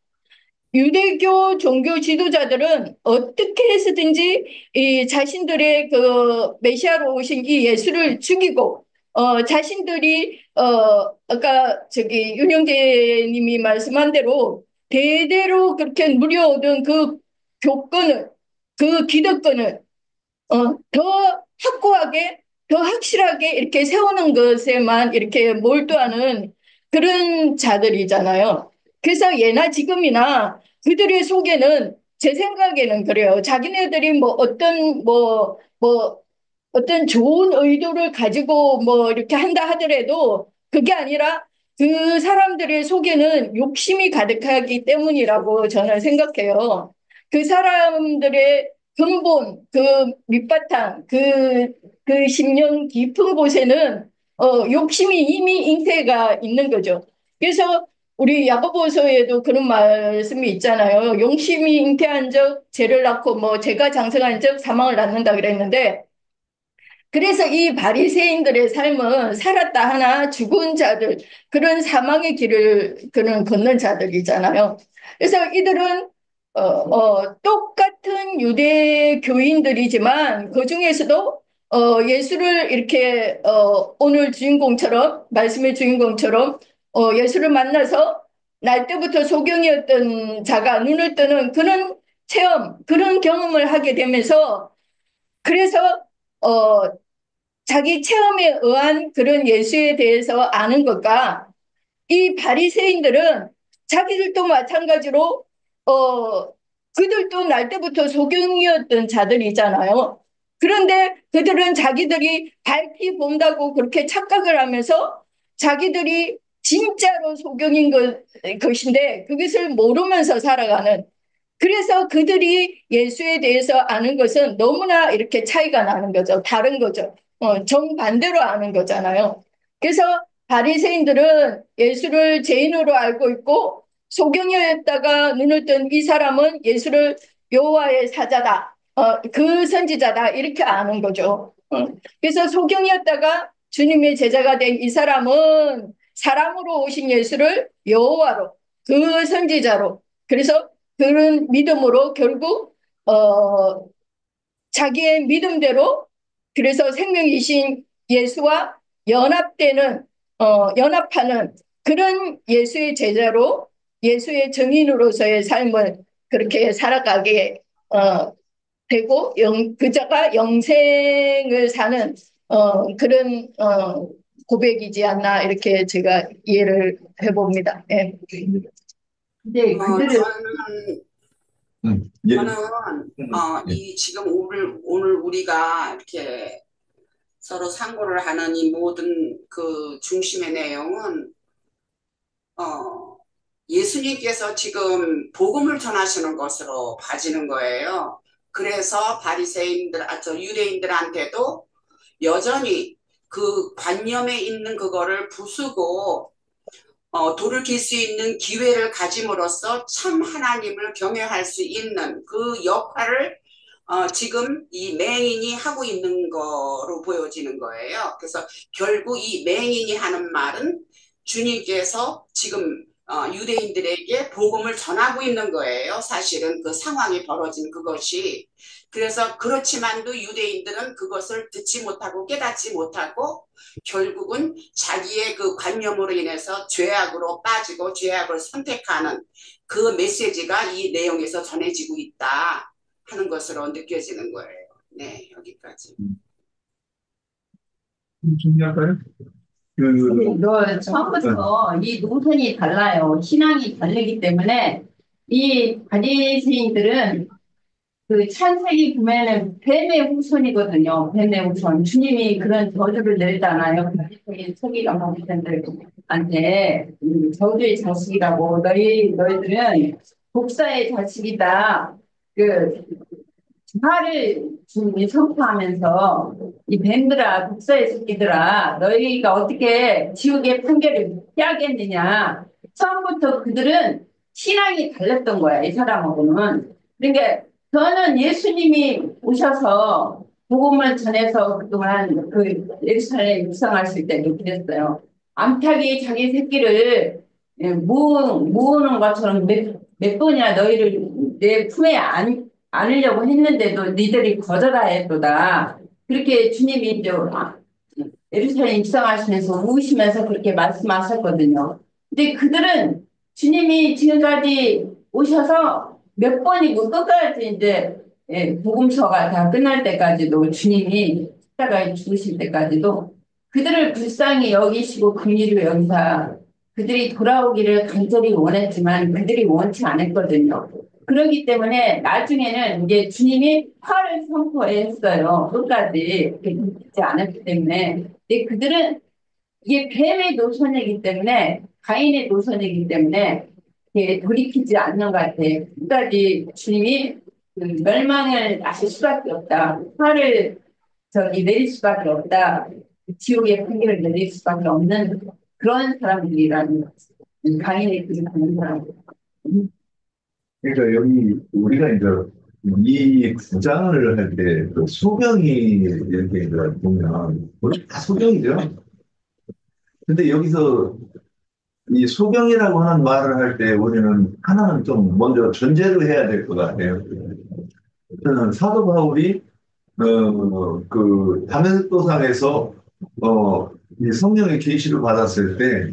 유대교 종교 지도자들은 어떻게 해서든지 이 자신들의 그 메시아로 오신 이 예수를 죽이고 자신들이 아까 저기 윤영재님이 말씀한 대로 대대로 그렇게 누려오던 그 교권을 그 기득권을 더 확고하게 더 확실하게 이렇게 세우는 것에만 이렇게 몰두하는 그런 자들이잖아요. 그래서 예나 지금이나 그들의 속에는 제 생각에는 그래요. 자기네들이 뭐 어떤 좋은 의도를 가지고 뭐 이렇게 한다 하더라도 그게 아니라 그 사람들의 속에는 욕심이 가득하기 때문이라고 저는 생각해요. 그 사람들의 근본, 그 밑바탕, 그 심령 깊은 곳에는 욕심이 이미 잉태가 있는 거죠. 그래서 우리 야고보서에도 그런 말씀이 있잖아요. 용심이 잉태한 적 죄를 낳고 뭐 죄가 장성한 적 사망을 낳는다 그랬는데 그래서 이 바리새인들의 삶은 살았다 하나 죽은 자들 그런 사망의 길을 그는 걷는 자들이잖아요. 그래서 이들은 똑같은 유대 교인들이지만 그 중에서도 예수를 이렇게 오늘 주인공처럼 말씀의 주인공처럼 예수를 만나서 날 때부터 소경이었던 자가 눈을 뜨는 그런 체험, 그런 경험을 하게 되면서 그래서 어, 자기 체험에 의한 그런 예수에 대해서 아는 것과 이 바리새인들은 자기들도 마찬가지로 어 그들도 날 때부터 소경이었던 자들이잖아요. 그런데 그들은 자기들이 밝히 본다고 그렇게 착각을 하면서 자기들이 진짜로 소경인 것인데 그것을 모르면서 살아가는 그래서 그들이 예수에 대해서 아는 것은 너무나 이렇게 차이가 나는 거죠. 다른 거죠. 정반대로 아는 거잖아요. 그래서 바리새인들은 예수를 죄인으로 알고 있고 소경이었다가 눈을 뜬 이 사람은 예수를 여호와의 사자다. 그 선지자다. 이렇게 아는 거죠. 그래서 소경이었다가 주님의 제자가 된 이 사람은 사람으로 오신 예수를 여호와로 그 선지자로 그래서 그런 믿음으로 결국 자기의 믿음대로 그래서 생명이신 예수와 연합되는 연합하는 그런 예수의 제자로 예수의 증인으로서의 삶을 그렇게 살아가게 되고 그자가 영생을 사는 그런 고백이지 않나 이렇게 제가 이해를 해봅니다. 예. 근데 그들은 예. 저는 예. 이 지금 오늘 우리가 이렇게 서로 상고를 하는 이 모든 그 중심의 내용은 예수님께서 지금 복음을 전하시는 것으로 봐지는 거예요. 그래서 바리새인들, 저 유대인들한테도 여전히 그 관념에 있는 그거를 부수고 돌이킬 수 있는 기회를 가짐으로써 참 하나님을 경외할 수 있는 그 역할을 지금 이 맹인이 하고 있는 거로 보여지는 거예요. 그래서 결국 이 맹인이 하는 말은 주님께서 지금 유대인들에게 복음을 전하고 있는 거예요. 사실은 그 상황이 벌어진 그것이. 그래서 그렇지만도 유대인들은 그것을 듣지 못하고 깨닫지 못하고 결국은 자기의 그 관념으로 인해서 죄악으로 빠지고 죄악을 선택하는 그 메시지가 이 내용에서 전해지고 있다 하는 것으로 느껴지는 거예요. 네, 여기까지. 준비할까요? 너 처음부터 이 노선이 달라요. 신앙이 다르기 때문에 이 바리새인들은 그 창세기 보면은 뱀의 후손이거든요. 뱀의 후손. 주님이 그런 저주를 내렸잖아요. 바리새인 서기관 바리새인들한테 저주의 자식이라고 너희들은 독사의 자식이다. 그 화를 주님이 선포하면서 이 뱀들아 독사의 새끼들아 너희가 어떻게 지옥의 판결을 피하겠느냐. 처음부터 그들은 신앙이 달랐던 거야. 이 사람하고는. 그러니까 저는 예수님이 오셔서 복음을 전해서 그동안 그 예루살렘에 묵상하실 때도 그랬어요. 암탉이 자기 새끼를 모으는 것처럼 몇 번이나 너희를 내 품에 안으려고 했는데도 니들이 거절하였도다. 그렇게 주님이 이제 예루살렘 입성하시면서 우시면서 그렇게 말씀하셨거든요. 근데 그들은 주님이 지금까지 오셔서 몇 번이고 끝까지 이제 복음서가 다 끝날 때까지도 주님이 십자가에 죽으실 때까지도 그들을 불쌍히 여기시고 긍휼히 여기사 그들이 돌아오기를 간절히 원했지만 그들이 원치 않았거든요. 그렇기 때문에 나중에는 이제 주님이 화를 선포했어요. 끝까지 듣지 않았기 때문에. 근데 그들은 이게 뱀의 노선이기 때문에, 가인의 노선이기 때문에, 이게 돌이키지 않는 것 같아. 끝까지 주님이 그 멸망을 하실 수밖에 없다. 화를 내릴 수밖에 없다. 지옥의 판결을 내릴 수밖에 없는 그런 사람들이라는 거지. 가인의 길을 가는 사람들. 그러니까 여기 우리가 이제 이 구장을 할 때 그 소경이 이렇게 이제 보면 원래 다 소경이죠. 근데 여기서 이 소경이라고 하는 말을 할 때 우리는 하나는 좀 먼저 전제를 해야 될 것 같아요. 저는 사도 바울이 그 다메섹도상에서 이 성령의 계시를 받았을 때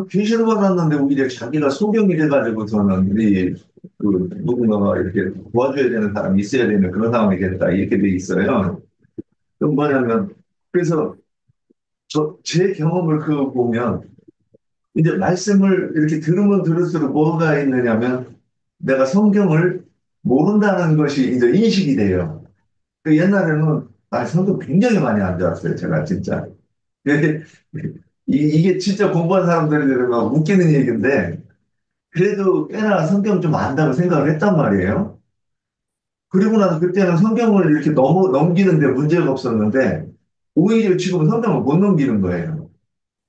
계시를 받았는데 오히려 자기가 소경이 돼가지고서는 누군가가 이렇게 도와줘야 되는 사람이 있어야 되는 그런 상황이 됐다 이렇게 돼 있어요. 또 뭐냐면 그래서 제 경험을 그 보면 이제 말씀을 이렇게 들으면 들을수록 뭐가 있느냐면 내가 성경을 모른다는 것이 이제 인식이 돼요. 그 옛날에는 성경 굉장히 많이 안 좋았어요. 제가 진짜. 근데 이게 진짜 공부한 사람들이 막 웃기는 얘기인데 그래도 꽤나 성경 좀 안다고 생각을 했단 말이에요. 그리고 나서 그때는 성경을 이렇게 넘기는데 문제가 없었는데 오히려 지금은 성경을 못 넘기는 거예요.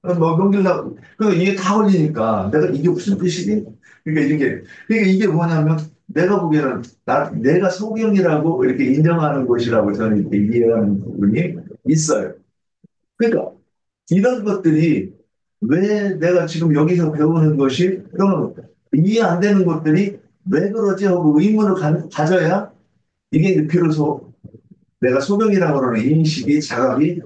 뭐 넘기려고 이게 다 걸리니까 내가 이게 무슨 뜻이지? 그러니까 이게 뭐냐면 내가 보기에는 내가 소경이라고 이렇게 인정하는 것이라고 저는 이렇게 이해하는 부분이 있어요. 그러니까 이런 것들이 왜 내가 지금 여기서 배우는 것이 그러면 이해 안 되는 것들이 왜 그러지 하고 의문을 가져야 이게 이제 비로소 내가 소경이라고 하는 인식이 자각이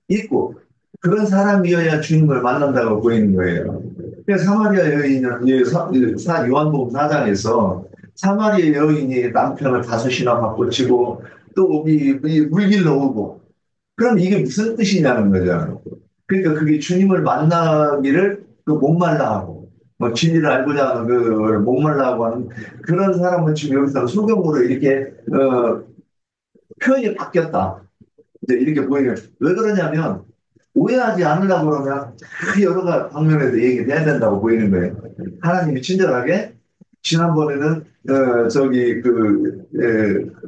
있고 그런 사람이어야 주님을 만난다고 보이는 거예요. 그래서 사마리아 여인은 요한복음 4장에서 사마리아 여인이 남편을 5이나 바꿔치고 또 이 물길로 오고 그럼 이게 무슨 뜻이냐는 거죠. 그러니까 그게 주님을 만나기를 그 목말라 하고 뭐 진리를 알고자 하는 그 목말라 하고 하는 그런 사람은 지금 여기서 소경으로 이렇게 표현이 바뀌었다. 이제 이렇게 보이는 왜 그러냐면 오해하지 않으려고 그러면 여러 방면에서 얘기를 해야 된다고 보이는 거예요. 하나님이 친절하게 지난번에는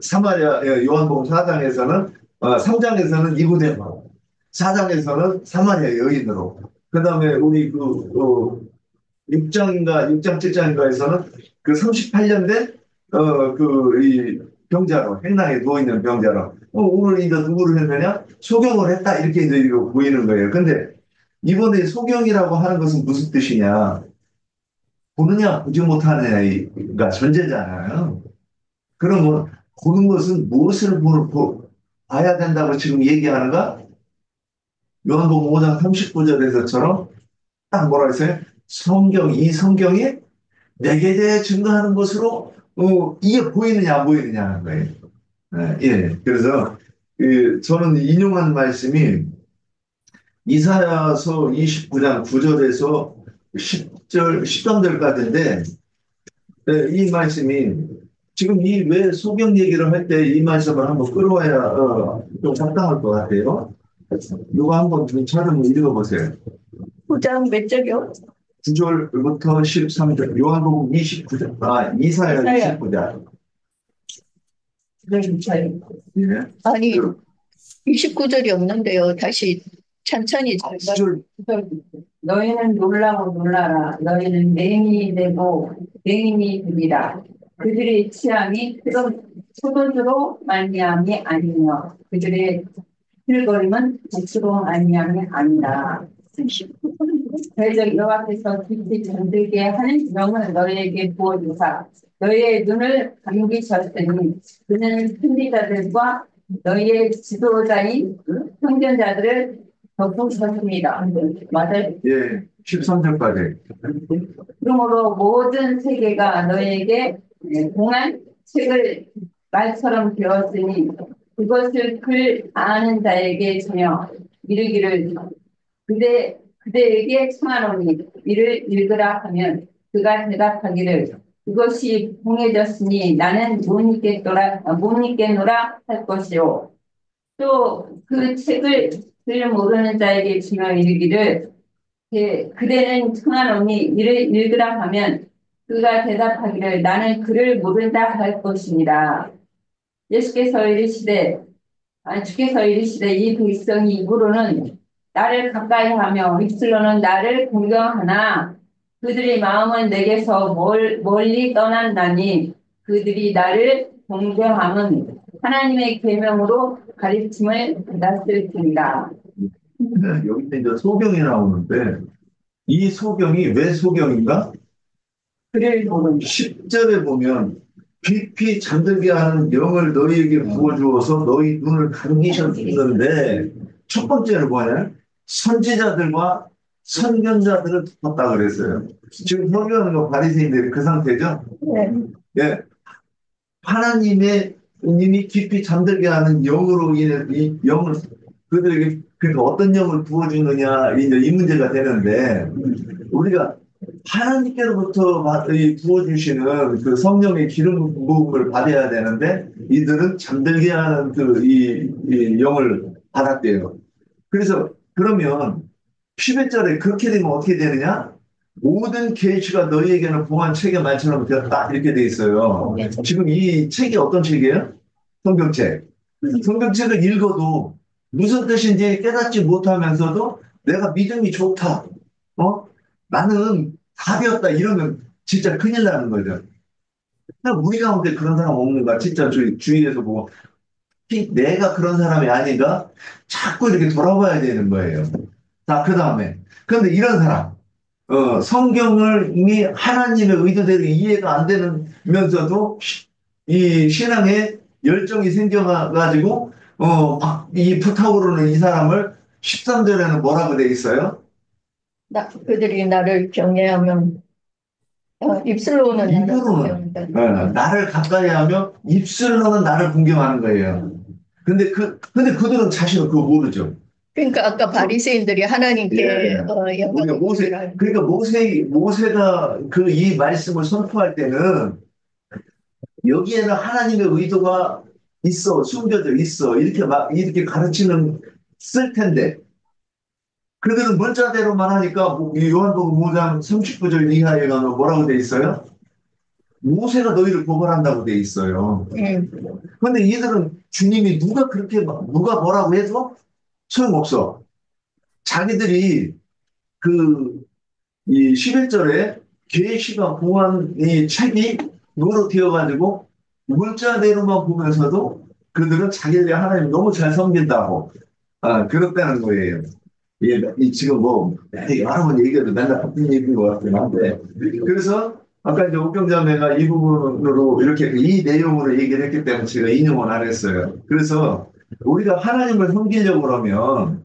사마리아 요한복음 4장에서는 3장에서는 니고데모 4장에서는 사마리아 여인으로 그다음에 우리 6장 7장인가에서는 그 38년 된이 병자로 행랑에 누워있는 병자로 오늘 이제 누구를 했느냐 소경을 했다 이렇게 이제 이거 보이는 거예요. 근데 이번에 소경이라고 하는 것은 무슨 뜻이냐 보느냐 보지 못하느냐가 전제잖아요. 그러면 보는 것은 무엇을 봐야 된다고 지금 얘기하는가? 요한복음 5장 39절에서처럼 딱 뭐라 했어요? 이 성경이 내게 대해 증거하는 것으로 이게 보이느냐 안 보이느냐 하는 거예요. 예. 그래서 저는 인용한 말씀이 이사야서 29장 9절에서 13절까지인데 이 말씀이 지금 이 왜 소경 얘기를 할 때 이 말씀을 한번 끌어와야 좀 적당할 것 같아요. 이거 한번 좀 찾아서 읽어보세요. 9장 몇 절이요? 9절부터 13절, 요한복음 29절, 이사야 29절. 예. 아니, 29절이 없는데요. 다시 천천히 잘 9절. 너희는 놀라고 놀라라. 너희는 맹인이 되고 맹인이 되리라. 그들의 취함이 소돔으로 말미암이 아니며 그들의 길거림은 빛으로 말미암이 아니라. 그래서 여호와께서 깊이 잠들게 하는 명을 너희에게 부어주사 너희의 눈을 감기셨으니 그는 승리자들과 너희의 지도자인 형전자들을 덮으셨습니다. 맞아요? 예, 13절까지. 그러므로 모든 세계가 너희에게 공한 책을 말처럼 되었으니 그것을 글 아는 자에게 전혀 이르기를 그대에게 청하노니 이를 읽으라 하면 그가 대답하기를 그것이 봉해졌으니 나는 못 읽겠노라 할 것이요 또 그 책을 그를 모르는 자에게 주며 이르기를 그대는 청하노니 이를 읽으라 하면 그가 대답하기를 나는 그를 모른다 할 것입니다. 예수께서 이르시되 주께서 이르시되 이 백성이 입으로는 나를 가까이하며 입술로는 나를 공경하나 그들의 마음은 내게서 멀리 떠난다니 그들이 나를 공경함은 하나님의 계명으로 가르침을 받았을 뿐이다. 네, 여기 이제 소경이 나오는데 이 소경이 왜 소경인가? 그를 모르는 10절에 보면 깊이 잠들게 하는 영을 너희에게 부어주어서 너희 눈을 감기셨는데 첫 번째는 뭐냐? 선지자들과 선견자들을 덮었다 그랬어요. 지금 설교하는 거 바리새인들이 그 상태죠? 네. 예, 하나님의 님이 깊이 잠들게 하는 영으로 인해 이 영을 그들에게 그러니까 어떤 영을 부어주느냐 이제 이 문제가 되는데 우리가 하나님께로부터 부어주시는 그 성령의 기름 부음을 받아야 되는데 이들은 잠들게 하는 이 영을 받았대요. 그래서 그러면 11절에 그렇게 되면 어떻게 되느냐? 모든 계시가 너희에게는 봉한 책의 말처럼 되었다 이렇게 돼 있어요. 지금 이 책이 어떤 책이에요? 성경책. 성경책을 읽어도 무슨 뜻인지 깨닫지 못하면서도 내가 믿음이 좋다. 어? 나는 답이었다 이러면 진짜 큰일 나는 거죠. 그냥 우리 가운데 그런 사람 없는가? 진짜 주위에서 보고 특히 내가 그런 사람이 아닌가? 자꾸 이렇게 돌아봐야 되는 거예요. 자, 그 다음에. 그런데 이런 사람, 성경을 이미 하나님의 의도대로 이해가 안 되면서도 이 신앙에 열정이 생겨가지고, 막 이 불타오르는 이 사람을 13절에는 뭐라고 돼 있어요? 그들이 나를 경외하면 입술로는 나를 입으로는 경외한다. 나를 가까이 하며 입술로는 나를 공경하는 거예요. 근데 그들은 자신은 그거 모르죠. 그러니까 아까 바리새인들이 하나님께 예. 영광을 우리가 돌리라. 그러니까 모세가 그 이 말씀을 선포할 때는 여기에는 하나님의 의도가 있어, 숨겨져 있어, 이렇게 가르치는 쓸 텐데, 그들은 문자대로만 하니까, 이 요한복음 5장 39절 이하에 가면 뭐라고 돼 있어요? 모세가 너희를 고발한다고 돼 있어요. 그런데 이들은 주님이 누가 뭐라고 해도 소용없어. 자기들이 이 11절에 계시가 구한 이 책이 노릇되어가지고 문자대로만 보면서도 그들은 자기들이 하나님 너무 잘 섬긴다고 그렇다는 거예요. 지금 여러 번 얘기해도 맨날 같은 얘기인 것 같긴 한데 그래서 아까 이제 옥경자매가 이 부분으로 이렇게 이 내용으로 얘기를 했기 때문에 제가 인용을 안 했어요. 그래서 우리가 하나님을 섬기려고 그러면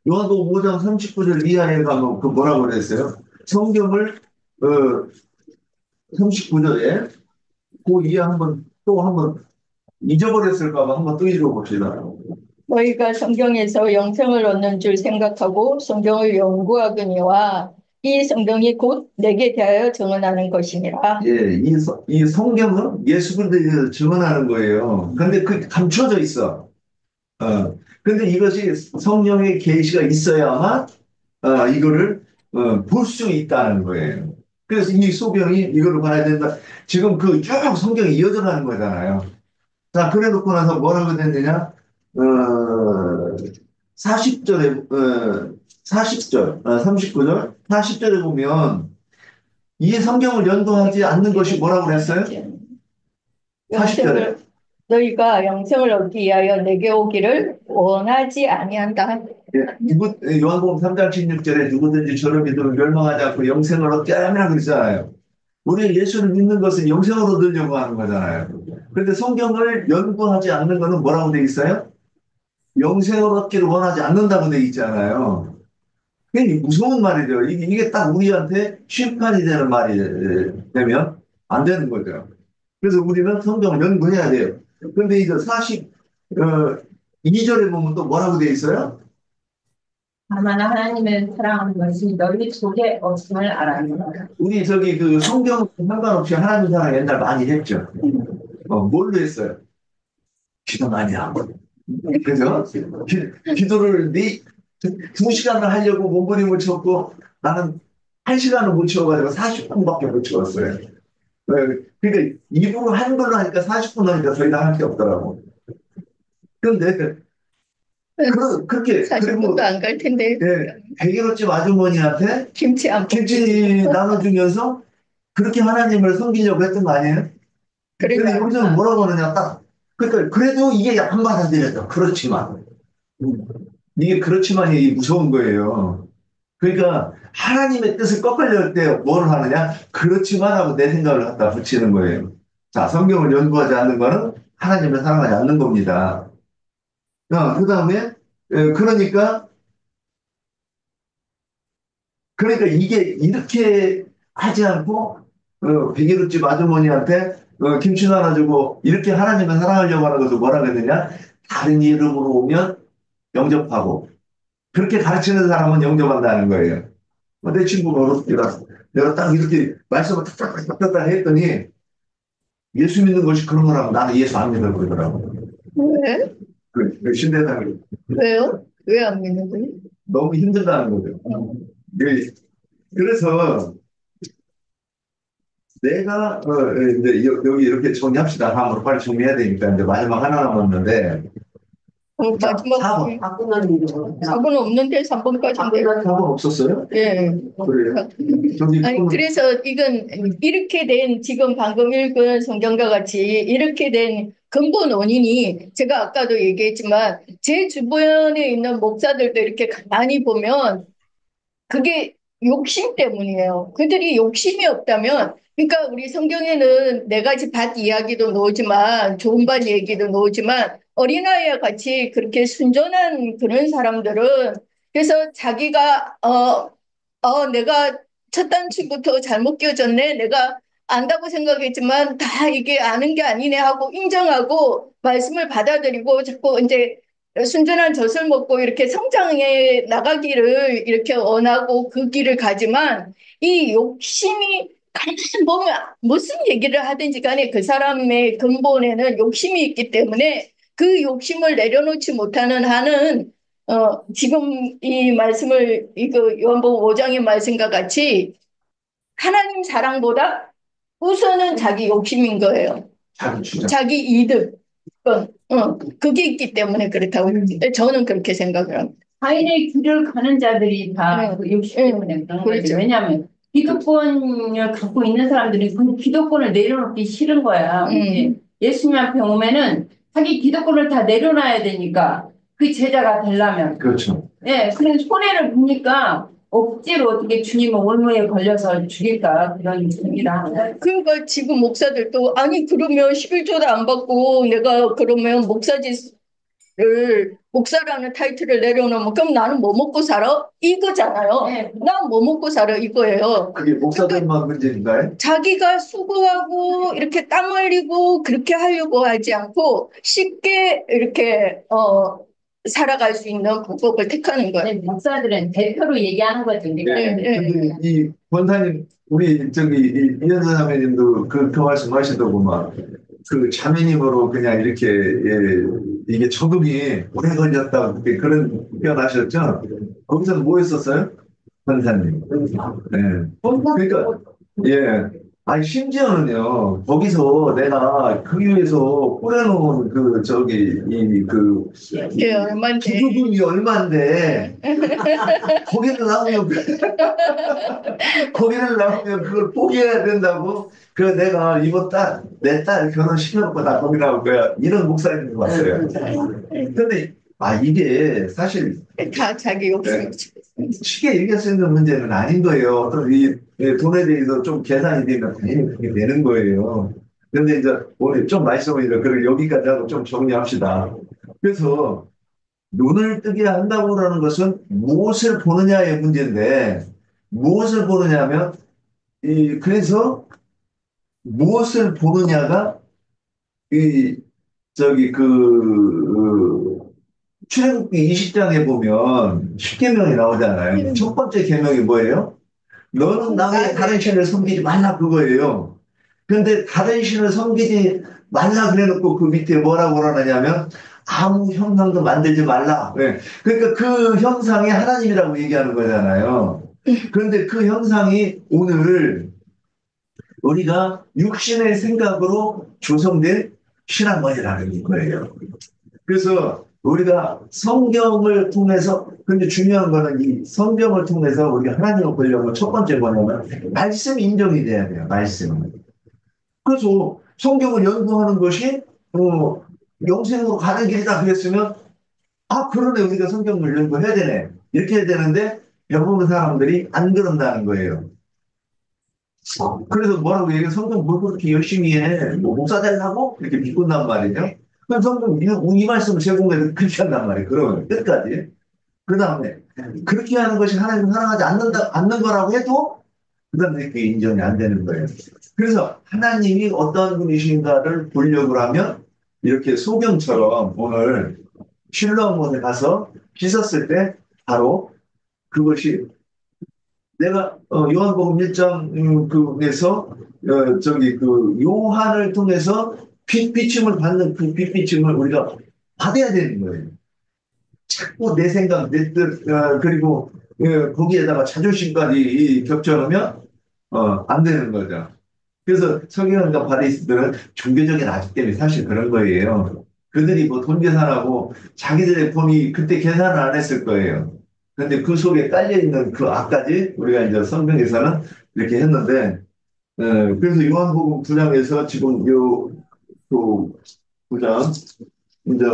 요한복음 5장 39절 이하에 가면 그 뭐라고 그랬어요? 성경을 39절에 그 이해 또 한번 잊어버렸을까 봐 한번 또 읽어봅시다. 너희가 성경에서 영생을 얻는 줄 생각하고 성경을 연구하거니와 이 성경이 곧 내게 대하여 증언하는 것이니라. 예, 이 성경은 예수 그리스도에 증언하는 거예요. 근데 그 감춰져 있어. 근데 이것이 성령의 계시가 있어야만 이거를 볼 수 있다는 거예요. 그래서 이 소경이 이거를 봐야 된다. 지금 그 쭉 성경이 이어져 가는 거잖아요. 자, 그래 놓고 나서 뭐라고 됐느냐? 40절에, 40절, 39절, 40절에 보면 이 성경을 연구하지 않는 것이 뭐라고 그랬어요? 40절에. 너희가 영생을 얻기 위하여 내게 오기를 원하지 아니한다. 요한복음 3장 16절에 누구든지 저를 믿으면 멸망하지 않고 영생을 얻게 하라 그러잖아요. 우리 예수를 믿는 것은 영생을 얻으려고 하는 거잖아요. 그런데 성경을 연구하지 않는 것은 뭐라고 돼 있어요? 영생을 얻기를 원하지 않는다고 돼 있잖아요. 그게 무서운 말이죠. 이게 딱 우리한테 심판이 되는 말이 되면 안 되는 거죠. 그래서 우리는 성경을 연구해야 돼요. 그런데 이제 42절에 보면 또 뭐라고 돼 있어요? 다만 하나님을 사랑하는 것이 너희 속에 없음을 알아라. 우리 그 성경 상관없이 하나님 사랑 옛날 많이 했죠. 뭘로 했어요? 기도 많이 하고, 그죠? 기도를 2시간을 하려고 몸부림을 쳤고 나는 1시간을 못 채워가지고 40분밖에 못 채웠어요. 그러니까 입으로 한 걸로 하니까 40분 하니까 더 이상 할 게 없더라고. 그런데 그렇게 40분도 그리고 안 갈 텐데 예, 백일어집 아주머니한테 김치 안 먹고 김치 나눠주면서 그렇게 하나님을 섬기려고 했던 거 아니에요? 근데 그러니까 여기서는 뭐라고 하느냐 딱 그러니까 그래도 이게 안 받아들여져. 그렇지만 이게 그렇지만이 무서운 거예요. 그러니까 하나님의 뜻을 꺾으려할 때 뭘 하느냐? 그렇지만 하고 내 생각을 갖다 붙이는 거예요. 자, 성경을 연구하지 않는 거는 하나님을 사랑하지 않는 겁니다. 그 다음에 그러니까 이게 이렇게 하지 않고 백일우집 아주머니한테 김치 나눠주고 이렇게 하나님을 사랑하려고 하는 것을 뭐라 그랬느냐? 다른 이름으로 오면 영접하고 그렇게 가르치는 사람은 영접한다는 거예요. 내 친구가 어렵더라. 내가 딱 이렇게 말씀을 탁탁탁탁 했더니 예수 믿는 것이 그런 거라고 나는 예수 안 믿어 그러더라고. 왜? 신대상이 왜요? 왜 안 믿는 거예요? 너무 힘들다는 거죠. 그래서 내가 이제 여기 이렇게 정리합시다. 다음으로 빨리 정리해야 되니까 이제 마지막 하나 남았는데 마지막 4번. 다 끝났는데 뭐. 4번 없는데 3번까지인데 4번 없었어요? 예. 그래요? 저기 아니, 그래서 이건 이렇게 된 지금 방금 읽은 성경과 같이 이렇게 된 근본 원인이 제가 아까도 얘기했지만 제 주변에 있는 목사들도 이렇게 가만히 보면 그게 욕심 때문이에요. 그들이 욕심이 없다면, 그러니까 우리 성경에는 네 가지 밭 이야기도 나오지만, 좋은 밭 얘기도 나오지만, 어린아이와 같이 그렇게 순전한 그런 사람들은, 그래서 자기가, 내가 첫 단추부터 잘못 끼워졌네. 내가 안다고 생각했지만, 다 이게 아는 게 아니네 하고 인정하고, 말씀을 받아들이고, 자꾸 이제 순전한 젖을 먹고 이렇게 성장해 나가기를 이렇게 원하고 그 길을 가지만 이 욕심이 가만 보면 무슨 얘기를 하든지 간에 그 사람의 근본에는 욕심이 있기 때문에 그 욕심을 내려놓지 못하는 한은 지금 이 말씀을 이거 요한복음 5장의 말씀과 같이 하나님 사랑보다 우선은 자기 욕심인 거예요. 자기 주장. 자기 이득. 그게 있기 때문에 그렇다고 저는 그렇게 생각을 합니다. 하인의 길을 가는 자들이 다 그 욕심 때문에 그런 거죠. 그렇죠. 왜냐하면 기득권을 갖고 있는 사람들이 그 기득권을 내려놓기 싫은 거야. 이제 예수님 앞에 오면은 자기 기득권을 다 내려놔야 되니까 그 제자가 되려면. 그렇죠. 예, 그냥 손해를 보니까 억지로 어떻게 주님의 올무에 걸려서 죽일까 그런 생각이라 하는 거예요. 그러니까 지금 목사들도 아니 그러면 11조도 안 받고 내가 그러면 목사라는 타이틀을 내려놓으면 그럼 나는 뭐 먹고 살아? 이거잖아요. 네. 난 뭐 먹고 살아 이거예요. 그게 목사들만 문제인가요? 자기가 수고하고 이렇게 땀 흘리고 그렇게 하려고 하지 않고 쉽게 이렇게 살아갈 수 있는 방법을 택하는 거예요. 목사들은 대표로 얘기하는 거죠. 우리가. 근데 이 권사님 우리 저기 이현선 자매님도 그 말씀하시더구만 그 자매님으로 그냥 이렇게 이게 적응이 오래 걸렸다 그런 표현하셨죠? 거기서는 뭐 했었어요? 권사님. 네. 그러니까 예. 아니 심지어는요 거기서 내가 그 위에서 뿌려놓은 그 저기 이그 예, 얼마인데. 기부금이 얼마인데 거기를 나오면 그걸 포기해야 된다고 그래서 내가 이번 달 내 딸 결혼시켜놓고 나 거기 나올 거야 이런 목사님도 봤어요. 근데 이게 사실 다 자기 욕심. 쉽게 얘기할 수 있는 문제는 아닌 거예요. 또 이 돈에 대해서 좀 계산이 되면 당연히 그렇게 되는 거예요. 그런데 이제 오늘 좀 말씀을 그걸 여기까지 하고 좀 정리합시다. 그래서 눈을 뜨게 한다고 하는 것은 무엇을 보느냐의 문제인데 무엇을 보느냐면 그래서 무엇을 보느냐가 이 저기 출애굽기 20장에 보면 10계명이 나오잖아요. 첫 번째 계명이 뭐예요? 너는 남의 다른 신을 섬기지 말라 그거예요. 그런데 다른 신을 섬기지 말라 그래놓고 그 밑에 뭐라고 그러느냐면 아무 형상도 만들지 말라. 네. 그러니까 그 형상이 하나님이라고 얘기하는 거잖아요. 그런데 그 형상이 오늘 우리가 육신의 생각으로 조성된 신앙관이라는 거예요. 그래서 우리가 성경을 통해서, 근데 중요한 거는 이 성경을 통해서 우리가 하나님을 보려면 첫 번째 뭐냐면 말씀이 인정이 돼야 돼요. 말씀. 그래서 성경을 연구하는 것이 영생으로 가는 길이다 그랬으면 아 그러네 우리가 성경을 연구해야 되네 이렇게 해야 되는데 대부분 사람들이 안 그런다는 거예요. 그래서 뭐라고 얘기해 성경 뭘 그렇게 열심히 해? 뭐 목사 되려고 이렇게 비꼰단 말이죠. 그럼 성경 이 말씀을 제공해서 그렇게 한단 말이에요. 그러면 끝까지. 그 다음에 그렇게 하는 것이 하나님을 사랑하지 않는 거라고 해도 그 다음에 그게 인정이 안 되는 거예요. 그래서 하나님이 어떤 분이신가를 보려고 하면 이렇게 소경처럼 오늘 실로암원에 가서 씻었을 때 바로 그것이 내가 요한복음 1장 그에서 저기 그 요한을 통해서 빛비침을 받는 그 빛비침을 우리가 받아야 되는 거예요. 자꾸 내 생각, 내 뜻, 그리고 거기에다가 자존심까지 겹쳐놓으면 안 되는 거죠. 그래서 서기관과 바리새인들은 종교적인 아집 때문에 사실 그런 거예요. 그들이 뭐 돈 계산하고 자기들의 돈이 그때 계산을 안 했을 거예요. 근데 그 속에 깔려있는 그 악까지 우리가 이제 성경에서는 이렇게 했는데, 그래서 요한복음 9장에서 지금 그 9장, 이제,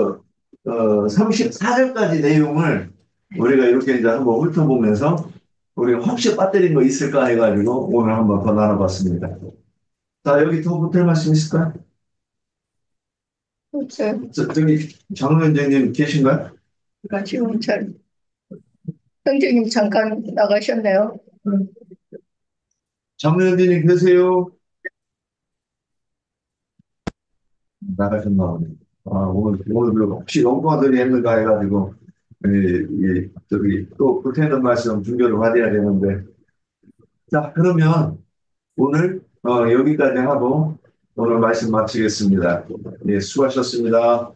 34절까지 내용을 우리가 이렇게 이제 한번 훑어보면서 우리가 혹시 빠뜨린 거 있을까 해가지고 오늘 한번 더 나눠봤습니다. 자, 여기 더 붙을 말씀 있을까요? 그렇죠. 저기 장로원장님 계신가요? 제가 지금 잘, 선생님 잠깐 나가셨네요. 장로원장님 계세요? 나가셨나 보네. 아, 오늘 혹시 영과들이 했는가 해가지고, 저기 또 불태는 말씀 준비를 받아야 되는데. 자, 그러면 오늘 여기까지 하고 오늘 말씀 마치겠습니다. 예, 수고하셨습니다.